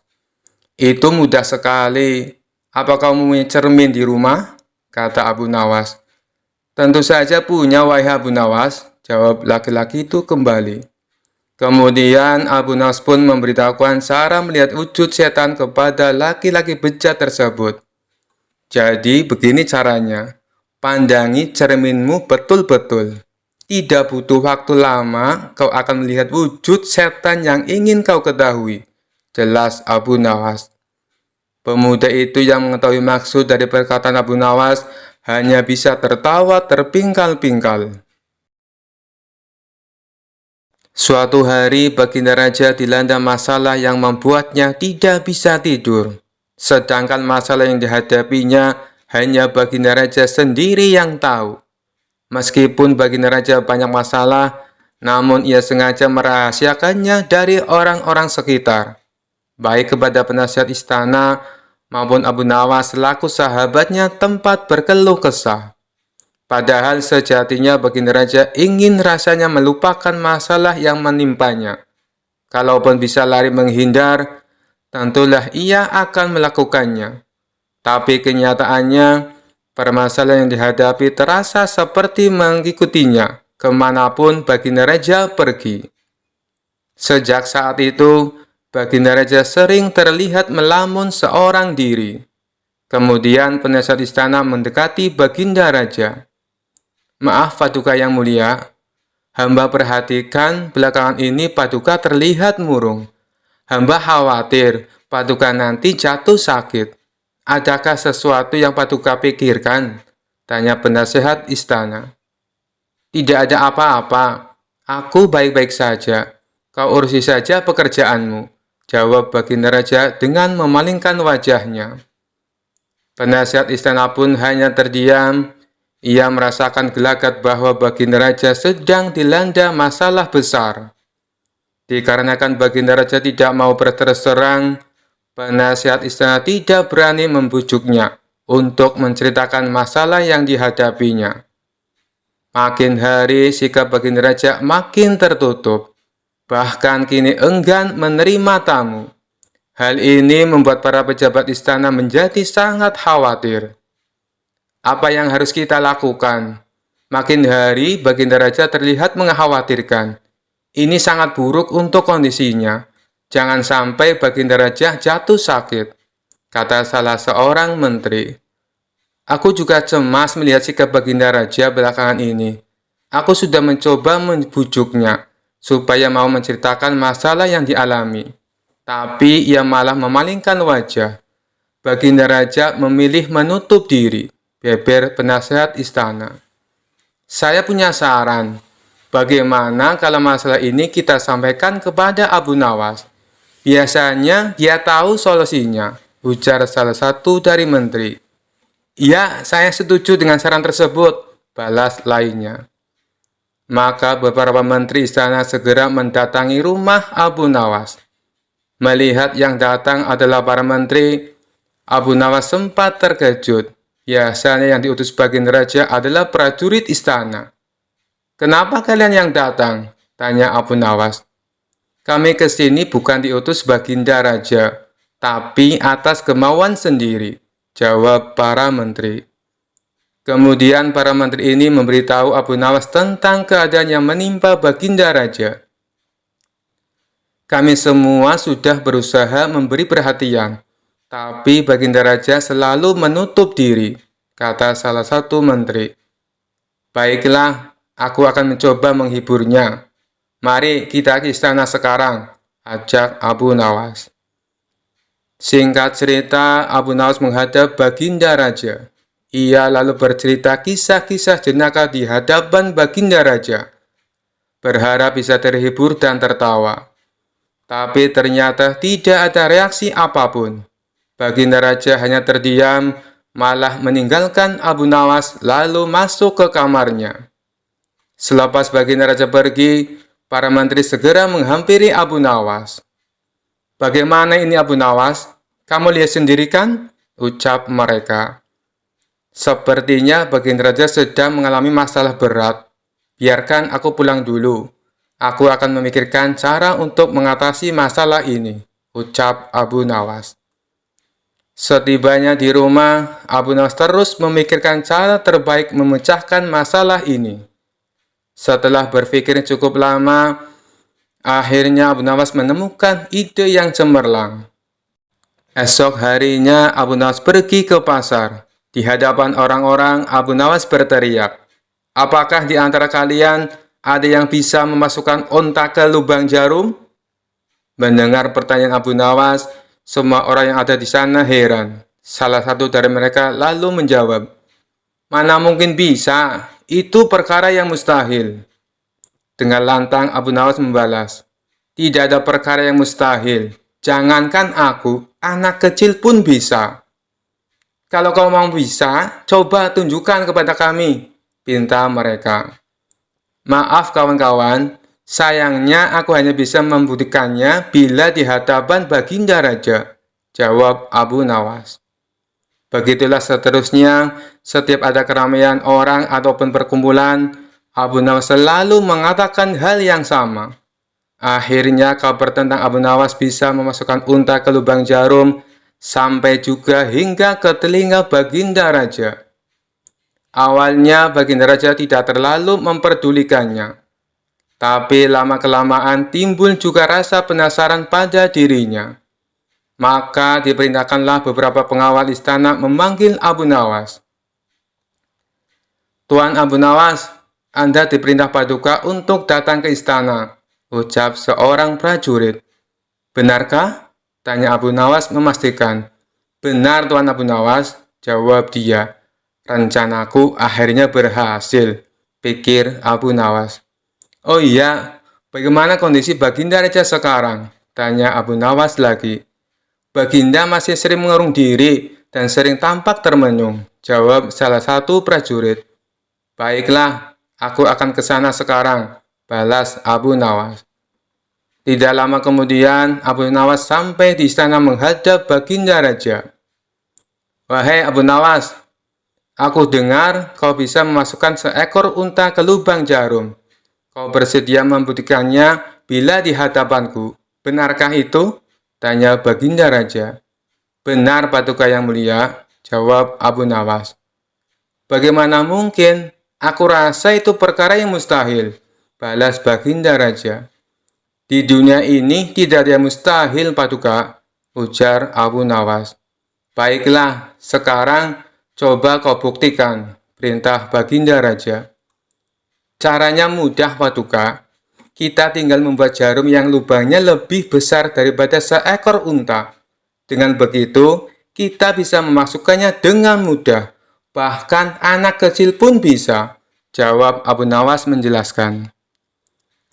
Itu mudah sekali. Apa kau mempunyai cermin di rumah? Kata Abu Nawas. Tentu saja punya, wahai Abu Nawas, jawab laki-laki itu kembali. Kemudian Abu Nawas pun memberitahukan cara melihat wujud setan kepada laki-laki bejat tersebut. Jadi begini caranya, pandangi cerminmu betul-betul. Tidak butuh waktu lama, kau akan melihat wujud setan yang ingin kau ketahui. Jelas Abu Nawas. Pemuda itu yang mengetahui maksud dari perkataan Abu Nawas hanya bisa tertawa terpingkal-pingkal. Suatu hari Baginda Raja dilanda masalah yang membuatnya tidak bisa tidur. Sedangkan masalah yang dihadapinya hanya Baginda Raja sendiri yang tahu. Meskipun Baginda Raja banyak masalah, namun ia sengaja merahasiakannya dari orang-orang sekitar, baik kepada penasihat istana maupun Abu Nawas selaku sahabatnya tempat berkeluh kesah. Padahal sejatinya Baginda Raja ingin rasanya melupakan masalah yang menimpanya. Kalaupun bisa lari menghindar, tentulah ia akan melakukannya. Tapi kenyataannya, permasalahan yang dihadapi terasa seperti mengikutinya kemanapun Baginda Raja pergi. Sejak saat itu, Baginda Raja sering terlihat melamun seorang diri. Kemudian penasihat istana mendekati Baginda Raja. Maaf Paduka yang mulia, hamba perhatikan belakangan ini Paduka terlihat murung. Hamba khawatir Paduka nanti jatuh sakit. Adakah sesuatu yang Paduka pikirkan? Tanya penasehat istana. Tidak ada apa-apa. Aku baik-baik saja. Kau urusi saja pekerjaanmu, jawab Baginda Raja dengan memalingkan wajahnya. Penasehat istana pun hanya terdiam. Ia merasakan gelagat bahwa Baginda Raja sedang dilanda masalah besar. Dikarenakan Baginda Raja tidak mau berterus terang, penasihat istana tidak berani membujuknya untuk menceritakan masalah yang dihadapinya. Makin hari sikap Baginda Raja makin tertutup, bahkan kini enggan menerima tamu. Hal ini membuat para pejabat istana menjadi sangat khawatir. Apa yang harus kita lakukan? Makin hari Baginda Raja terlihat mengkhawatirkan. Ini sangat buruk untuk kondisinya. Jangan sampai Baginda Raja jatuh sakit, kata salah seorang menteri. Aku juga cemas melihat sikap Baginda Raja belakangan ini. Aku sudah mencoba membujuknya supaya mau menceritakan masalah yang dialami. Tapi ia malah memalingkan wajah. Baginda Raja memilih menutup diri, beber penasehat istana. Saya punya saran. Bagaimana kalau masalah ini kita sampaikan kepada Abu Nawas? Biasanya dia tahu solusinya, ujar salah satu dari menteri. Ya, saya setuju dengan saran tersebut, balas lainnya. Maka beberapa menteri istana segera mendatangi rumah Abu Nawas. Melihat yang datang adalah para menteri, Abu Nawas sempat terkejut. Biasanya yang diutus Baginda Raja adalah prajurit istana. Kenapa kalian yang datang? Tanya Abu Nawas. Kami ke sini bukan diutus Baginda Raja, tapi atas kemauan sendiri, jawab para menteri. Kemudian para menteri ini memberitahu Abu Nawas tentang keadaan yang menimpa Baginda Raja. Kami semua sudah berusaha memberi perhatian, tapi Baginda Raja selalu menutup diri, kata salah satu menteri. Baiklah, aku akan mencoba menghiburnya. Mari kita ke istana sekarang, ajak Abu Nawas. Singkat cerita, Abu Nawas menghadap Baginda Raja. Ia lalu bercerita kisah-kisah jenaka di hadapan Baginda Raja, berharap bisa terhibur dan tertawa. Tapi ternyata tidak ada reaksi apapun. Baginda Raja hanya terdiam, malah meninggalkan Abu Nawas lalu masuk ke kamarnya. Selepas Baginda Raja pergi, para menteri segera menghampiri Abu Nawas. Bagaimana ini Abu Nawas? Kamu lihat sendiri kan? Ucap mereka. Sepertinya Baginda Raja sedang mengalami masalah berat. Biarkan aku pulang dulu. Aku akan memikirkan cara untuk mengatasi masalah ini, ucap Abu Nawas. Setibanya di rumah, Abu Nawas terus memikirkan cara terbaik memecahkan masalah ini. Setelah berpikir cukup lama, akhirnya Abu Nawas menemukan ide yang cemerlang. Esok harinya Abu Nawas pergi ke pasar. Di hadapan orang-orang, Abu Nawas berteriak, "Apakah di antara kalian ada yang bisa memasukkan onta ke lubang jarum?" Mendengar pertanyaan Abu Nawas, semua orang yang ada di sana heran. Salah satu dari mereka lalu menjawab, "Mana mungkin bisa, itu perkara yang mustahil." Dengan lantang Abu Nawas membalas, "Tidak ada perkara yang mustahil. Jangankan aku, anak kecil pun bisa." "Kalau kau mau bisa, coba tunjukkan kepada kami," pinta mereka. "Maaf kawan-kawan, sayangnya aku hanya bisa membuktikannya bila di hadapan Baginda Raja," jawab Abu Nawas. Begitulah seterusnya, setiap ada keramaian orang ataupun perkumpulan, Abu Nawas selalu mengatakan hal yang sama. Akhirnya kabar tentang Abu Nawas bisa memasukkan unta ke lubang jarum, sampai juga hingga ke telinga Baginda Raja. Awalnya Baginda Raja tidak terlalu memperdulikannya, tapi lama-kelamaan timbul juga rasa penasaran pada dirinya. Maka diperintahkanlah beberapa pengawal istana memanggil Abu Nawas. "Tuan Abu Nawas, Anda diperintah Paduka untuk datang ke istana," ucap seorang prajurit. "Benarkah?" tanya Abu Nawas memastikan. "Benar Tuan Abu Nawas," jawab dia. "Rencanaku akhirnya berhasil," pikir Abu Nawas. "Oh iya, bagaimana kondisi Baginda Raja sekarang?" tanya Abu Nawas lagi. "Baginda masih sering mengurung diri dan sering tampak termenung," jawab salah satu prajurit. "Baiklah, aku akan ke sana sekarang," balas Abu Nawas. Tidak lama kemudian, Abu Nawas sampai di istana menghadap Baginda Raja. "Wahai Abu Nawas, aku dengar kau bisa memasukkan seekor unta ke lubang jarum. Kau bersedia membuktikannya bila di hadapanku. Benarkah itu?" tanya Baginda Raja. "Benar Paduka yang mulia," jawab Abu Nawas. "Bagaimana mungkin? Aku rasa itu perkara yang mustahil," balas Baginda Raja. "Di dunia ini tidak ada yang mustahil, Paduka," ujar Abu Nawas. "Baiklah, sekarang coba kau buktikan," perintah Baginda Raja. "Caranya mudah, Paduka. Kita tinggal membuat jarum yang lubangnya lebih besar daripada seekor unta. Dengan begitu, kita bisa memasukkannya dengan mudah. Bahkan anak kecil pun bisa," jawab Abu Nawas menjelaskan.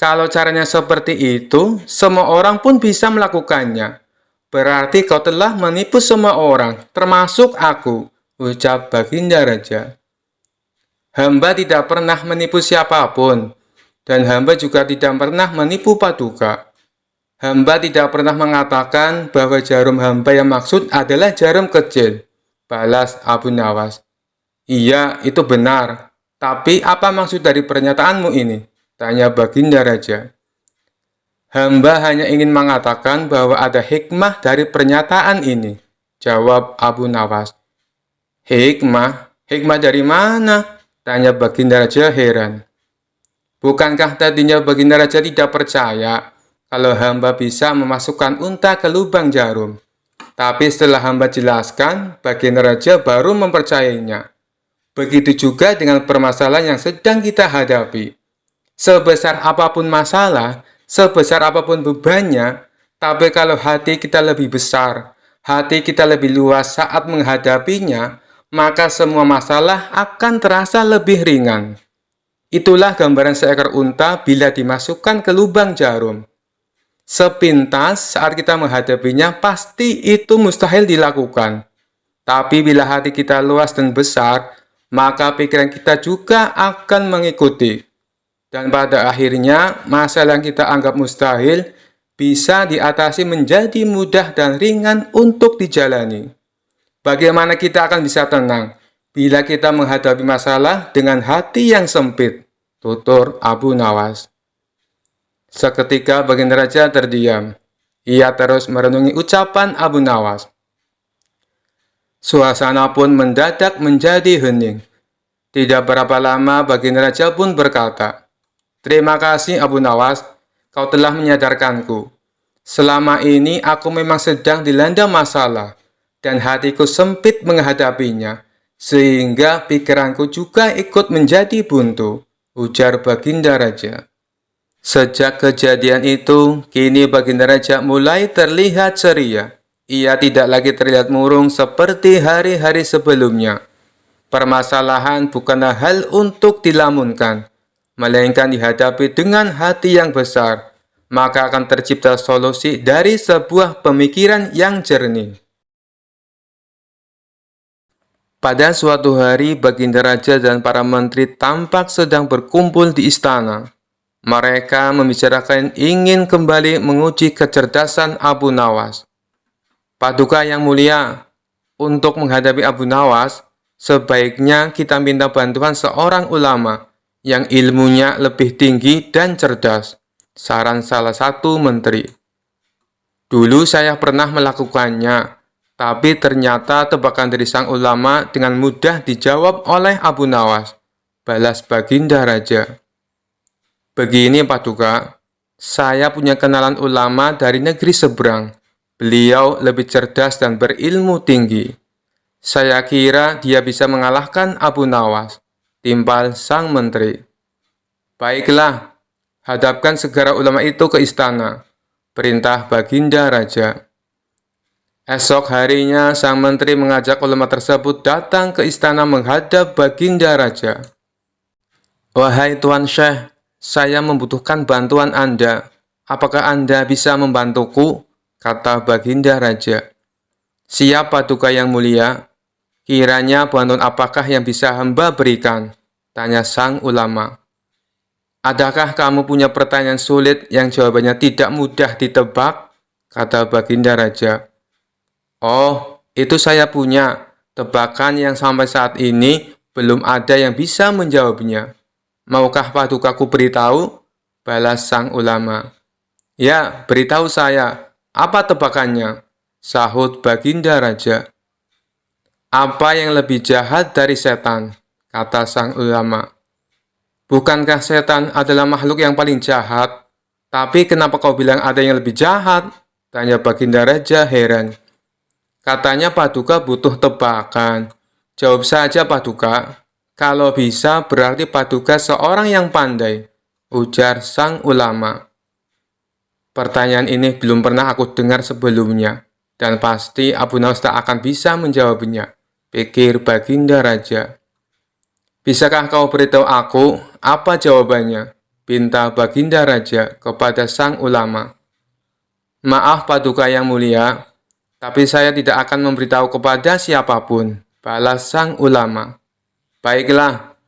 "Kalau caranya seperti itu, semua orang pun bisa melakukannya. Berarti kau telah menipu semua orang, termasuk aku," ucap Baginda Raja. "Hamba tidak pernah menipu siapapun, dan hamba juga tidak pernah menipu Paduka. Hamba tidak pernah mengatakan bahwa jarum hamba yang maksud adalah jarum kecil," balas Abu Nawas. "Iya, itu benar. Tapi apa maksud dari pernyataanmu ini?" tanya Baginda Raja. "Hamba hanya ingin mengatakan bahwa ada hikmah dari pernyataan ini," jawab Abu Nawas. "Hikmah? Hikmah dari mana?" tanya Baginda Raja heran. "Bukankah tadinya Baginda Raja tidak percaya kalau hamba bisa memasukkan unta ke lubang jarum. Tapi setelah hamba jelaskan, baginda raja baru mempercayainya. Begitu juga dengan permasalahan yang sedang kita hadapi. Sebesar apapun masalah, sebesar apapun bebannya, tapi kalau hati kita lebih besar, hati kita lebih luas saat menghadapinya, maka semua masalah akan terasa lebih ringan. Itulah gambaran seekor unta bila dimasukkan ke lubang jarum. Sepintas saat kita menghadapinya, pasti itu mustahil dilakukan. Tapi bila hati kita luas dan besar, maka pikiran kita juga akan mengikuti. Dan pada akhirnya, masalah yang kita anggap mustahil bisa diatasi menjadi mudah dan ringan untuk dijalani. Bagaimana kita akan bisa tenang bila kita menghadapi masalah dengan hati yang sempit? Tutur Abu Nawas. Seketika baginda raja terdiam. Ia terus merenungi ucapan Abu Nawas. Suasana pun mendadak menjadi hening. Tidak berapa lama baginda raja pun berkata, "Terima kasih Abu Nawas, kau telah menyadarkanku. Selama ini aku memang sedang dilanda masalah, dan hatiku sempit menghadapinya, sehingga pikiranku juga ikut menjadi buntu," ujar baginda raja. Sejak kejadian itu, kini baginda raja mulai terlihat ceria. Ia tidak lagi terlihat murung seperti hari-hari sebelumnya. Permasalahan bukanlah hal untuk dilamunkan, melainkan dihadapi dengan hati yang besar. Maka akan tercipta solusi dari sebuah pemikiran yang jernih. Pada suatu hari, baginda raja dan para menteri tampak sedang berkumpul di istana. Mereka membicarakan ingin kembali menguji kecerdasan Abu Nawas. "Paduka yang mulia, untuk menghadapi Abu Nawas, sebaiknya kita minta bantuan seorang ulama yang ilmunya lebih tinggi dan cerdas," saran salah satu menteri. "Dulu saya pernah melakukannya, tapi ternyata tebakan dari sang ulama dengan mudah dijawab oleh Abu Nawas," balas baginda raja. "Begini Paduka, saya punya kenalan ulama dari negeri seberang. Beliau lebih cerdas dan berilmu tinggi. Saya kira dia bisa mengalahkan Abu Nawas," timpal sang menteri. "Baiklah, hadapkan segera ulama itu ke istana," perintah baginda raja. Esok harinya, sang menteri mengajak ulama tersebut datang ke istana menghadap baginda raja. "Wahai Tuan Syekh, saya membutuhkan bantuan Anda. Apakah Anda bisa membantuku?" kata baginda raja. "Siap Paduka yang mulia. Kiranya bantuan apakah yang bisa hamba berikan?" tanya sang ulama. "Adakah kamu punya pertanyaan sulit yang jawabannya tidak mudah ditebak?" kata baginda raja. "Oh, itu saya punya. Tebakan yang sampai saat ini belum ada yang bisa menjawabnya. Maukah Padukaku beritahu?" balas sang ulama. "Ya, beritahu saya. Apa tebakannya?" sahut baginda raja. "Apa yang lebih jahat dari setan?" kata sang ulama. "Bukankah setan adalah makhluk yang paling jahat? Tapi kenapa kau bilang ada yang lebih jahat?" tanya baginda raja heran. "Katanya Paduka butuh tebakan. Jawab saja Paduka. Kalau bisa berarti Paduka seorang yang pandai," ujar sang ulama. "Pertanyaan ini belum pernah aku dengar sebelumnya, dan pasti Abu Nawas tak akan bisa menjawabnya," pikir baginda raja. "Bisakah kau beritahu aku apa jawabannya?" pinta baginda raja kepada sang ulama. "Maaf Paduka yang mulia, tapi saya tidak akan memberitahu kepada siapapun," balas sang ulama. "Baiklah,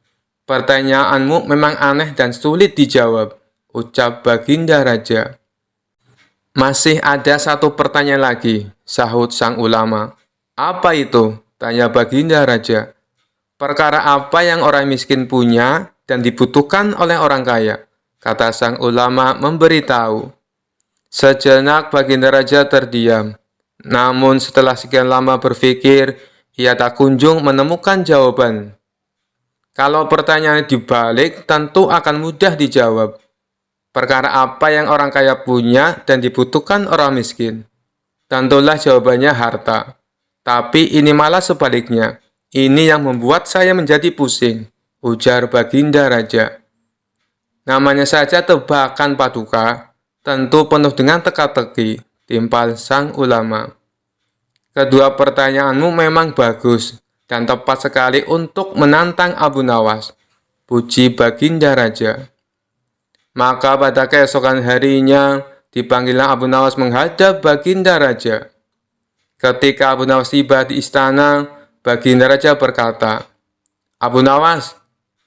pertanyaanmu memang aneh dan sulit dijawab," ucap baginda raja. "Masih ada satu pertanyaan lagi," sahut sang ulama. "Apa itu?" tanya baginda raja. "Perkara apa yang orang miskin punya dan dibutuhkan oleh orang kaya?" kata sang ulama memberitahu. Sejenak baginda raja terdiam. Namun setelah sekian lama berpikir, ia tak kunjung menemukan jawaban. Kalau pertanyaan dibalik, tentu akan mudah dijawab. Perkara apa yang orang kaya punya dan dibutuhkan orang miskin? Tentulah jawabannya harta. Tapi ini malah sebaliknya. Ini yang membuat saya menjadi pusing, ujar Baginda Raja. Namanya saja tebakan paduka, tentu penuh dengan teka-teki, timpal sang ulama. Kedua pertanyaanmu memang bagus dan tepat sekali untuk menantang Abu Nawas, puji Baginda Raja. Maka pada keesokan harinya, dipanggillah Abu Nawas menghadap Baginda Raja. Ketika Abu Nawas tiba di istana, Baginda Raja berkata, Abu Nawas,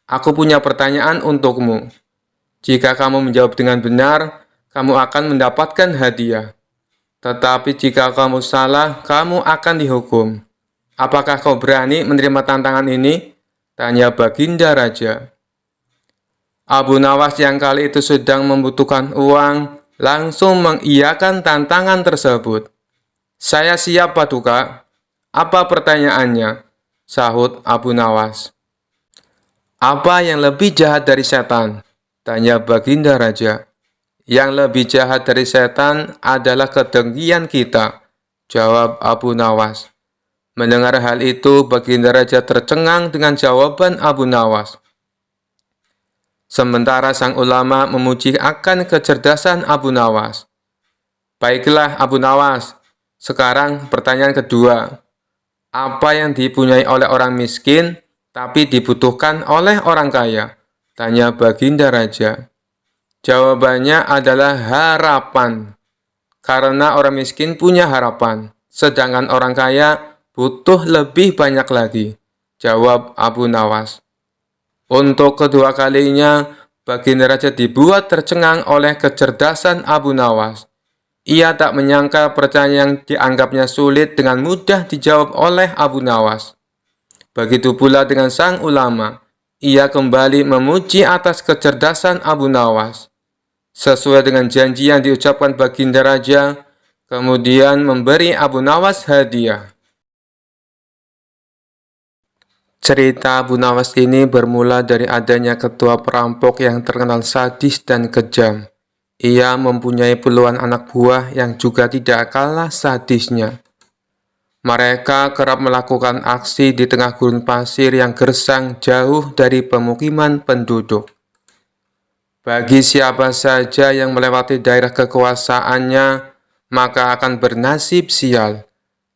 aku punya pertanyaan untukmu. Jika kamu menjawab dengan benar, kamu akan mendapatkan hadiah. Tetapi jika kamu salah, kamu akan dihukum. Apakah kau berani menerima tantangan ini? Tanya Baginda Raja. Abu Nawas yang kali itu sedang membutuhkan uang, langsung mengiyakan tantangan tersebut. Saya siap, Paduka. Apa pertanyaannya? Sahut Abu Nawas. Apa yang lebih jahat dari setan? Tanya Baginda Raja. Yang lebih jahat dari setan adalah kedengkian kita, jawab Abu Nawas. Mendengar hal itu, Baginda Raja tercengang dengan jawaban Abu Nawas. Sementara sang ulama memuji akan kecerdasan Abu Nawas. Baiklah Abu Nawas, sekarang pertanyaan kedua. Apa yang dipunyai oleh orang miskin, tapi dibutuhkan oleh orang kaya? Tanya Baginda Raja. Jawabannya adalah harapan. Karena orang miskin punya harapan, sedangkan orang kaya butuh lebih banyak lagi, jawab Abu Nawas. Untuk kedua kalinya, Baginda Raja dibuat tercengang oleh kecerdasan Abu Nawas. Ia tak menyangka pertanyaan yang dianggapnya sulit dengan mudah dijawab oleh Abu Nawas. Begitu pula dengan sang ulama. Ia kembali memuji atas kecerdasan Abu Nawas. Sesuai dengan janji yang diucapkan Baginda Raja, kemudian memberi Abu Nawas hadiah. Cerita Abu Nawas ini bermula dari adanya ketua perampok yang terkenal sadis dan kejam. Ia mempunyai puluhan anak buah yang juga tidak kalah sadisnya. Mereka kerap melakukan aksi di tengah gurun pasir yang gersang jauh dari pemukiman penduduk. Bagi siapa saja yang melewati daerah kekuasaannya, maka akan bernasib sial.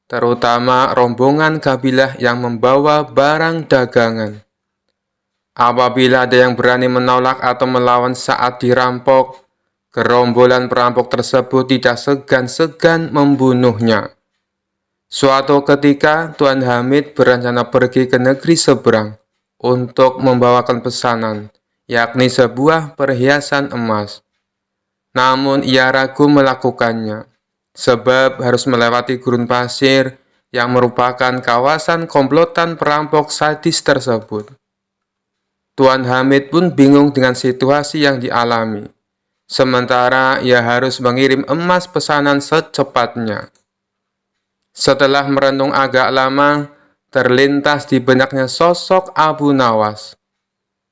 Terutama rombongan kabilah yang membawa barang dagangan. Apabila ada yang berani menolak atau melawan saat dirampok, gerombolan perampok tersebut tidak segan-segan membunuhnya. Suatu ketika, Tuan Hamid berencana pergi ke negeri seberang untuk membawakan pesanan, yakni sebuah perhiasan emas. Namun ia ragu melakukannya, sebab harus melewati gurun pasir yang merupakan kawasan komplotan perampok sadis tersebut. Tuan Hamid pun bingung dengan situasi yang dialami. Sementara ia harus mengirim emas pesanan secepatnya. Setelah merenung agak lama, terlintas di benaknya sosok Abu Nawas.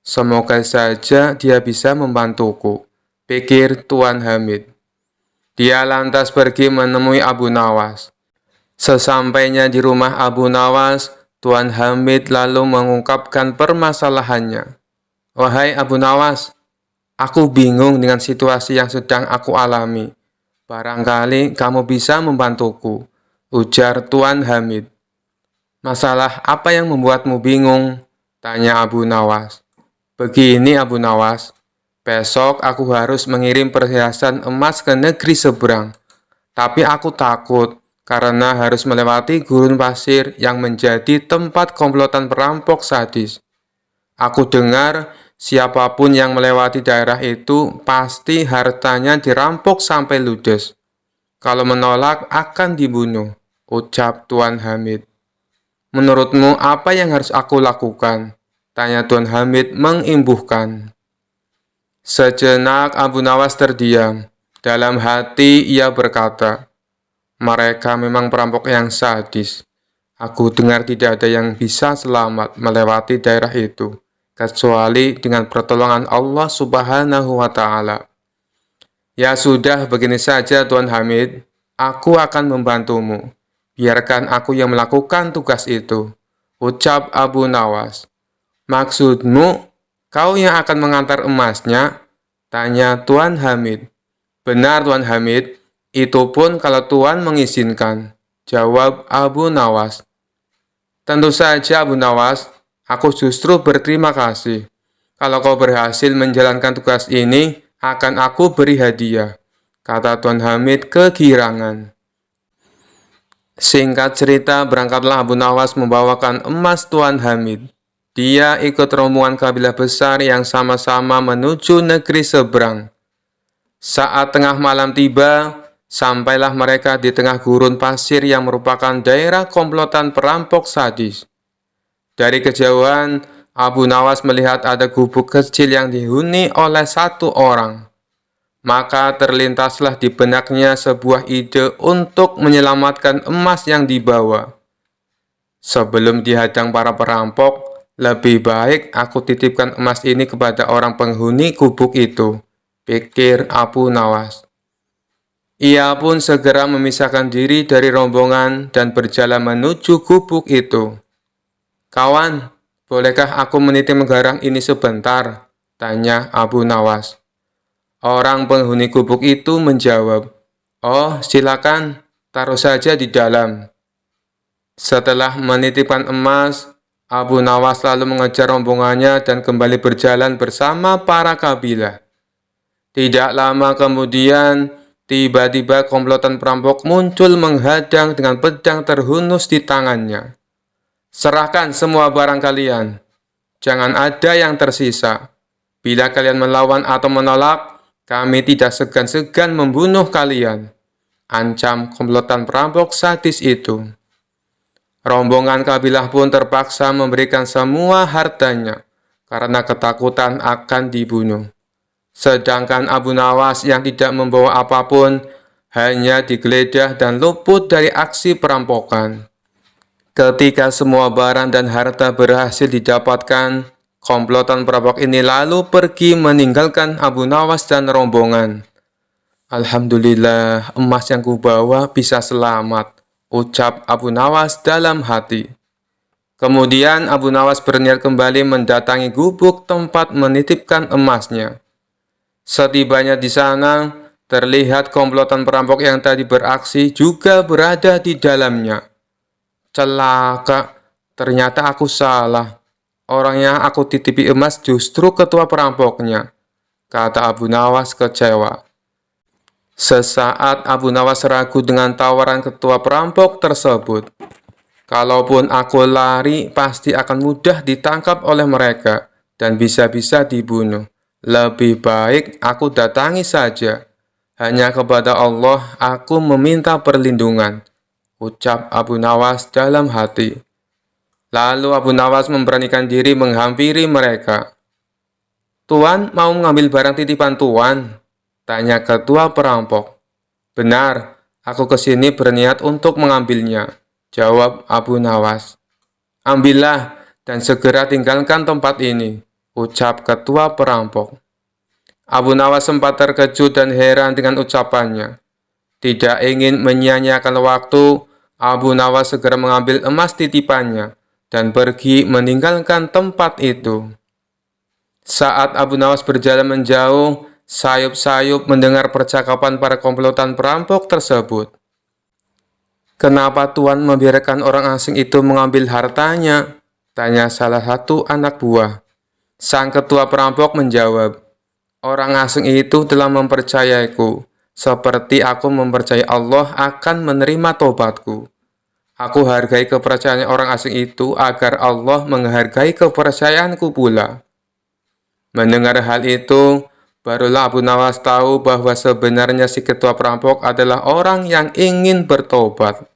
Semoga saja dia bisa membantuku, pikir Tuan Hamid. Dia lantas pergi menemui Abu Nawas. Sesampainya di rumah Abu Nawas, Tuan Hamid lalu mengungkapkan permasalahannya. Wahai Abu Nawas, aku bingung dengan situasi yang sedang aku alami. Barangkali kamu bisa membantuku, ujar Tuan Hamid. Masalah apa yang membuatmu bingung? Tanya Abu Nawas. Begini Abu Nawas. Besok aku harus mengirim perhiasan emas ke negeri seberang. Tapi aku takut karena harus melewati gurun pasir yang menjadi tempat komplotan perampok sadis. Aku dengar siapapun yang melewati daerah itu pasti hartanya dirampok sampai ludes. Kalau menolak akan dibunuh, ucap Tuan Hamid. Menurutmu apa yang harus aku lakukan? Tanya Tuan Hamid mengimbuhkan. Sejenak Abu Nawas terdiam. Dalam hati ia berkata, mereka memang perampok yang sadis. Aku dengar tidak ada yang bisa selamat melewati daerah itu, kecuali dengan pertolongan Allah Subhanahu wa Ta'ala. Ya sudah, begini saja Tuan Hamid. Aku akan membantumu. Biarkan aku yang melakukan tugas itu, ucap Abu Nawas. Maksudmu, kau yang akan mengantar emasnya? Tanya Tuan Hamid. Benar Tuan Hamid, itu pun kalau Tuan mengizinkan, jawab Abu Nawas. Tentu saja Abu Nawas, aku justru berterima kasih. Kalau kau berhasil menjalankan tugas ini, akan aku beri hadiah, kata Tuan Hamid kegirangan. Singkat cerita, berangkatlah Abu Nawas membawakan emas Tuan Hamid. Dia ikut rombongan kabilah besar yang sama-sama menuju negeri seberang. Saat tengah malam tiba, sampailah mereka di tengah gurun pasir yang merupakan daerah komplotan perampok sadis. Dari kejauhan, Abu Nawas melihat ada gubuk kecil yang dihuni oleh satu orang. Maka terlintaslah di benaknya sebuah ide untuk menyelamatkan emas yang dibawa. Sebelum dihadang para perampok, lebih baik aku titipkan emas ini kepada orang penghuni gubuk itu, pikir Abu Nawas. Ia pun segera memisahkan diri dari rombongan dan berjalan menuju gubuk itu. Kawan, bolehkah aku menitip menggarang ini sebentar? Tanya Abu Nawas. Orang penghuni gubuk itu menjawab, "Oh, silakan, taruh saja di dalam." Setelah menitipkan emas, Abu Nawas lalu mengejar rombongannya dan kembali berjalan bersama para kabilah. Tidak lama kemudian, tiba-tiba komplotan perampok muncul menghadang dengan pedang terhunus di tangannya. "Serahkan semua barang kalian. Jangan ada yang tersisa. Bila kalian melawan atau menolak, kami tidak segan-segan membunuh kalian," ancam komplotan perampok sadis itu. Rombongan kabilah pun terpaksa memberikan semua hartanya karena ketakutan akan dibunuh. Sedangkan Abu Nawas yang tidak membawa apapun hanya digeledah dan luput dari aksi perampokan. Ketika semua barang dan harta berhasil didapatkan, komplotan perampok ini lalu pergi meninggalkan Abu Nawas dan rombongan. "Alhamdulillah, emas yang kubawa bisa selamat," ucap Abu Nawas dalam hati. Kemudian Abu Nawas berniat kembali mendatangi gubuk tempat menitipkan emasnya. Setibanya di sana, terlihat komplotan perampok yang tadi beraksi juga berada di dalamnya. "Celaka, ternyata aku salah. Orang yang aku titipi emas justru ketua perampoknya," kata Abu Nawas kecewa. Sesaat Abu Nawas ragu dengan tawaran ketua perampok tersebut. "Kalaupun aku lari, pasti akan mudah ditangkap oleh mereka dan bisa-bisa dibunuh. Lebih baik aku datangi saja. Hanya kepada Allah aku meminta perlindungan," ucap Abu Nawas dalam hati. Lalu Abu Nawas memberanikan diri menghampiri mereka. "Tuan mau mengambil barang titipan Tuan?" tanya ketua perampok. "Benar, aku kesini berniat untuk mengambilnya," jawab Abu Nawas. "Ambillah dan segera tinggalkan tempat ini," ucap ketua perampok. Abu Nawas sempat terkejut dan heran dengan ucapannya. Tidak ingin menyia-nyiakan waktu, Abu Nawas segera mengambil emas titipannya dan pergi meninggalkan tempat itu. Saat Abu Nawas berjalan menjauh, sayup-sayup mendengar percakapan para komplotan perampok tersebut. "Kenapa Tuan membiarkan orang asing itu mengambil hartanya?" tanya salah satu anak buah. Sang ketua perampok menjawab, "Orang asing itu telah mempercayaiku, seperti aku mempercayai Allah akan menerima tobatku. Aku hargai kepercayaan orang asing itu agar Allah menghargai kepercayaanku pula." Mendengar hal itu, barulah Abu Nawas tahu bahwa sebenarnya si ketua perampok adalah orang yang ingin bertobat.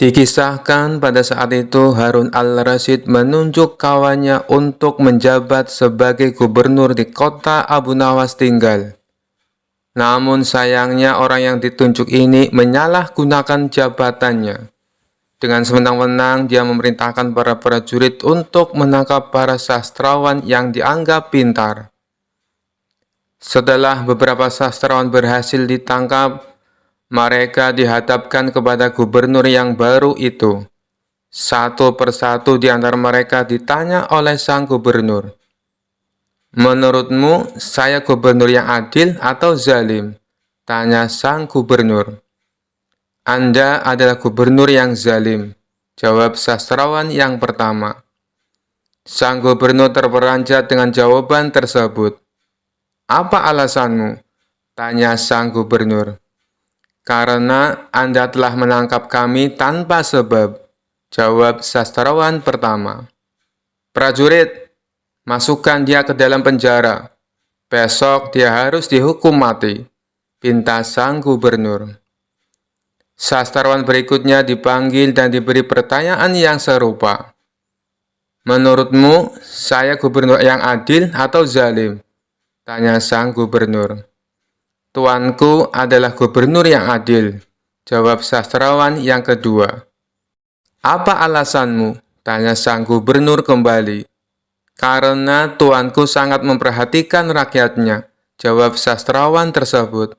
Dikisahkan pada saat itu Harun al-Rasyid menunjuk kawannya untuk menjabat sebagai gubernur di kota Abu Nawas tinggal. Namun sayangnya orang yang ditunjuk ini menyalahgunakan jabatannya. Dengan sewenang-wenang dia memerintahkan para prajurit untuk menangkap para sastrawan yang dianggap pintar. Setelah beberapa sastrawan berhasil ditangkap, mereka dihadapkan kepada gubernur yang baru itu. Satu persatu di antara mereka ditanya oleh sang gubernur, "Menurutmu, saya gubernur yang adil atau zalim?" Tanya sang gubernur. "Anda adalah gubernur yang zalim," jawab sastrawan yang pertama. Sang gubernur terperanjat dengan jawaban tersebut. "Apa alasanmu?" tanya sang gubernur. "Karena Anda telah menangkap kami tanpa sebab," jawab sastrawan pertama. "Prajurit, masukkan dia ke dalam penjara. Besok dia harus dihukum mati," pinta sang gubernur. Sastrawan berikutnya dipanggil dan diberi pertanyaan yang serupa. "Menurutmu, saya gubernur yang adil atau zalim?" tanya sang gubernur. "Tuanku adalah gubernur yang adil," jawab sastrawan yang kedua. "Apa alasanmu?" tanya sang gubernur kembali. "Karena tuanku sangat memperhatikan rakyatnya," jawab sastrawan tersebut.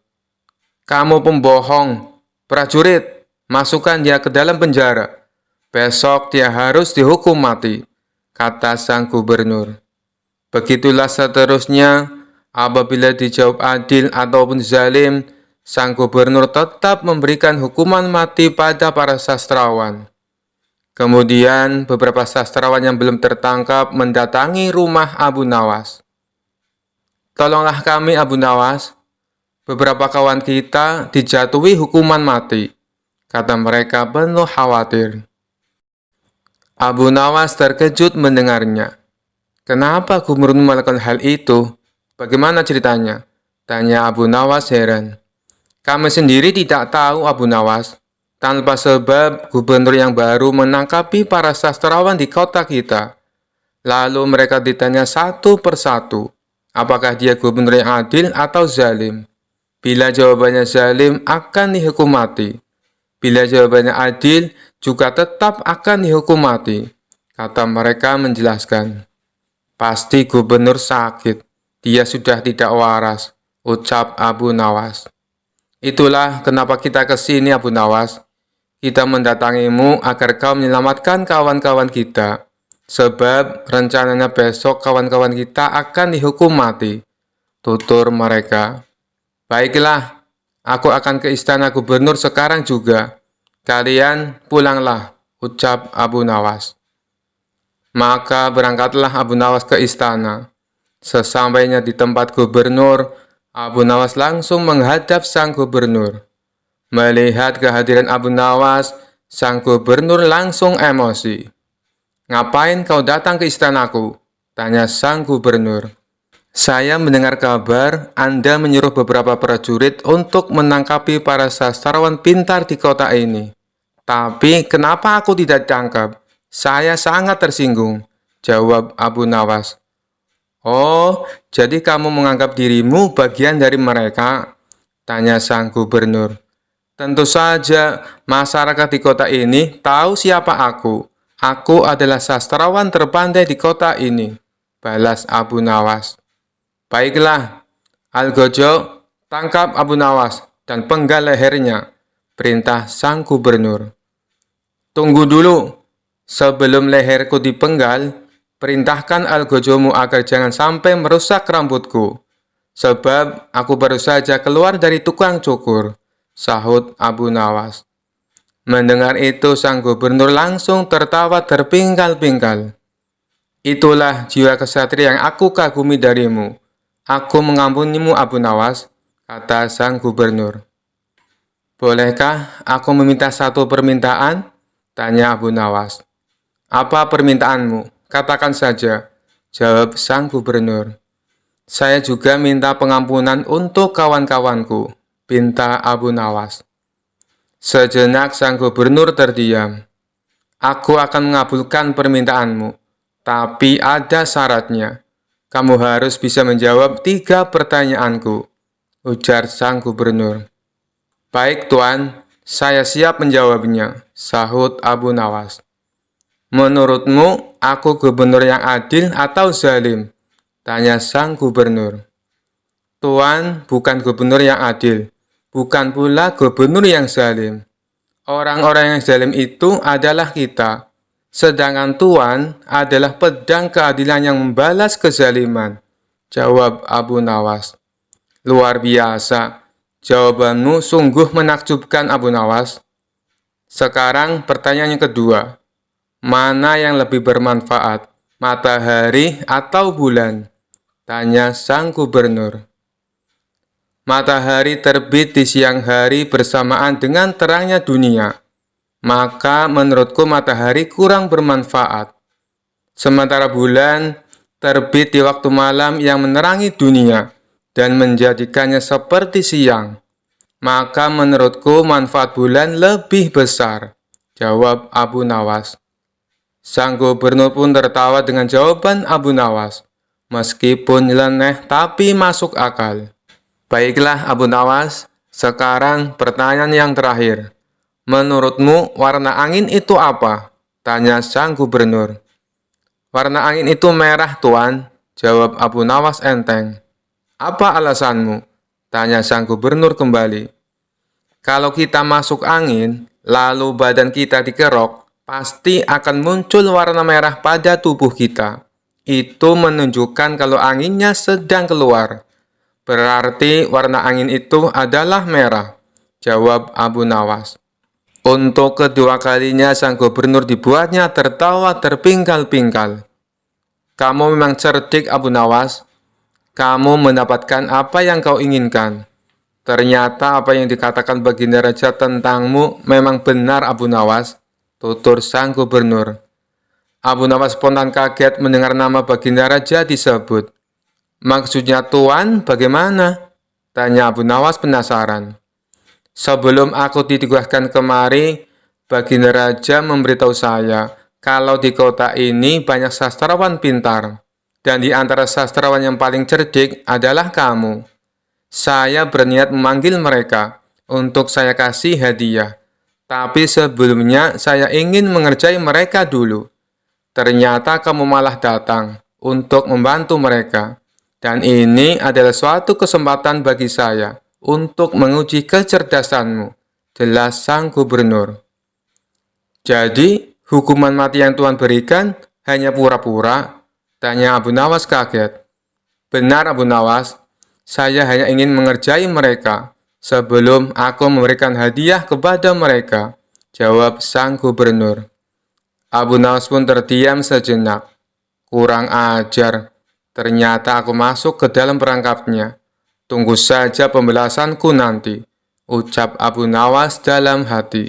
"Kamu pembohong. Prajurit, masukkan dia ke dalam penjara. Besok dia harus dihukum mati," kata sang gubernur. Begitulah seterusnya, apabila dijawab adil ataupun zalim, sang gubernur tetap memberikan hukuman mati pada para sastrawan. Kemudian, beberapa sastrawan yang belum tertangkap mendatangi rumah Abu Nawas. "Tolonglah kami, Abu Nawas. Beberapa kawan kita dijatuhi hukuman mati," kata mereka penuh khawatir. Abu Nawas terkejut mendengarnya. "Kenapa gubernur melakukan hal itu? Bagaimana ceritanya?" tanya Abu Nawas heran. "Kami sendiri tidak tahu, Abu Nawas. Tanpa sebab, gubernur yang baru menangkapi para sastrawan di kota kita. Lalu mereka ditanya satu persatu, apakah dia gubernur yang adil atau zalim. Bila jawabannya zalim, akan dihukum mati. Bila jawabannya adil, juga tetap akan dihukum mati," kata mereka menjelaskan. "Pasti gubernur sakit. Dia sudah tidak waras," ucap Abu Nawas. "Itulah kenapa kita ke sini, Abu Nawas. Kita mendatangimu agar kau menyelamatkan kawan-kawan kita. Sebab rencananya besok kawan-kawan kita akan dihukum mati," tutur mereka. "Baiklah, aku akan ke istana gubernur sekarang juga. Kalian pulanglah," ucap Abu Nawas. Maka berangkatlah Abu Nawas ke istana. Sesampainya di tempat gubernur, Abu Nawas langsung menghadap sang gubernur. Melihat kehadiran Abu Nawas, sang gubernur langsung emosi. "Ngapain kau datang ke istanaku?" tanya sang gubernur. "Saya mendengar kabar Anda menyuruh beberapa prajurit untuk menangkapi para sastrawan pintar di kota ini. Tapi kenapa aku tidak ditangkap? Saya sangat tersinggung," jawab Abu Nawas. "Oh, jadi kamu menganggap dirimu bagian dari mereka?" tanya sang gubernur. "Tentu saja, masyarakat di kota ini tahu siapa aku. Aku adalah sastrawan terpandai di kota ini," balas Abu Nawas. "Baiklah, Algojo, tangkap Abu Nawas dan penggal lehernya," perintah sang gubernur. "Tunggu dulu, sebelum leherku dipenggal, perintahkan Algojomu agar jangan sampai merusak rambutku, sebab aku baru saja keluar dari tukang cukur," sahut Abu Nawas. Mendengar itu, sang gubernur langsung tertawa terpingkal-pingkal. "Itulah jiwa kesatria yang aku kagumi darimu. Aku mengampunimu, Abu Nawas," kata sang gubernur. "Bolehkah aku meminta satu permintaan?" tanya Abu Nawas. "Apa permintaanmu? Katakan saja," jawab sang gubernur. "Saya juga minta pengampunan untuk kawan-kawanku," pinta Abu Nawas. Sejenak sang gubernur terdiam. "Aku akan mengabulkan permintaanmu, tapi ada syaratnya. Kamu harus bisa menjawab 3 pertanyaanku," ujar sang gubernur. "Baik, Tuan, saya siap menjawabnya," sahut Abu Nawas. "Menurutmu, aku gubernur yang adil atau zalim?" tanya sang gubernur. Tuan bukan gubernur yang adil, bukan pula gubernur yang zalim. Orang-orang yang zalim itu adalah kita, sedangkan Tuan adalah pedang keadilan yang membalas kezaliman, jawab Abu Nawas. Luar biasa, jawabanmu sungguh menakjubkan Abu Nawas. Sekarang pertanyaan yang kedua, mana yang lebih bermanfaat, matahari atau bulan? Tanya sang gubernur. Matahari terbit di siang hari bersamaan dengan terangnya dunia, maka menurutku matahari kurang bermanfaat. Sementara bulan terbit di waktu malam yang menerangi dunia dan menjadikannya seperti siang, maka menurutku manfaat bulan lebih besar, jawab Abu Nawas. Sang gubernur pun tertawa dengan jawaban Abu Nawas, meskipun nyeleneh tapi masuk akal. Baiklah Abu Nawas, sekarang pertanyaan yang terakhir. Menurutmu warna angin itu apa? Tanya sang gubernur. Warna angin itu merah, Tuan, jawab Abu Nawas enteng. Apa alasanmu? Tanya sang gubernur kembali. Kalau kita masuk angin, lalu badan kita dikerok, pasti akan muncul warna merah pada tubuh kita. Itu menunjukkan kalau anginnya sedang keluar. Berarti warna angin itu adalah merah, jawab Abu Nawas. Untuk kedua kalinya sang gubernur dibuatnya tertawa terpingkal-pingkal. Kamu memang cerdik, Abu Nawas. Kamu mendapatkan apa yang kau inginkan. Ternyata apa yang dikatakan Baginda Raja tentangmu memang benar, Abu Nawas, tutur sang gubernur. Abu Nawas spontan kaget mendengar nama Baginda Raja disebut. Maksudnya Tuan bagaimana? Tanya Abu Nawas penasaran. Sebelum aku ditugaskan kemari, Baginda Raja memberitahu saya kalau di kota ini banyak sastrawan pintar. Dan di antara sastrawan yang paling cerdik adalah kamu. Saya berniat memanggil mereka untuk saya kasih hadiah. Tapi sebelumnya saya ingin mengerjai mereka dulu. Ternyata kamu malah datang untuk membantu mereka. Dan ini adalah suatu kesempatan bagi saya untuk menguji kecerdasanmu, jelas sang gubernur. Jadi, hukuman mati yang Tuan berikan hanya pura-pura? Tanya Abu Nawas kaget. Benar Abu Nawas, saya hanya ingin mengerjai mereka sebelum aku memberikan hadiah kepada mereka, jawab sang gubernur. Abu Nawas pun terdiam sejenak. Kurang ajar, ternyata aku masuk ke dalam perangkapnya. Tunggu saja pembalasanku nanti, ucap Abu Nawas dalam hati.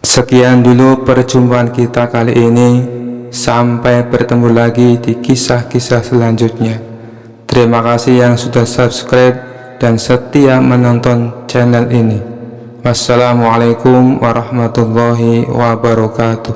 Sekian dulu perjumpaan kita kali ini. Sampai bertemu lagi di kisah-kisah selanjutnya. Terima kasih yang sudah subscribe dan setia menonton channel ini. Wassalamualaikum warahmatullahi wabarakatuh.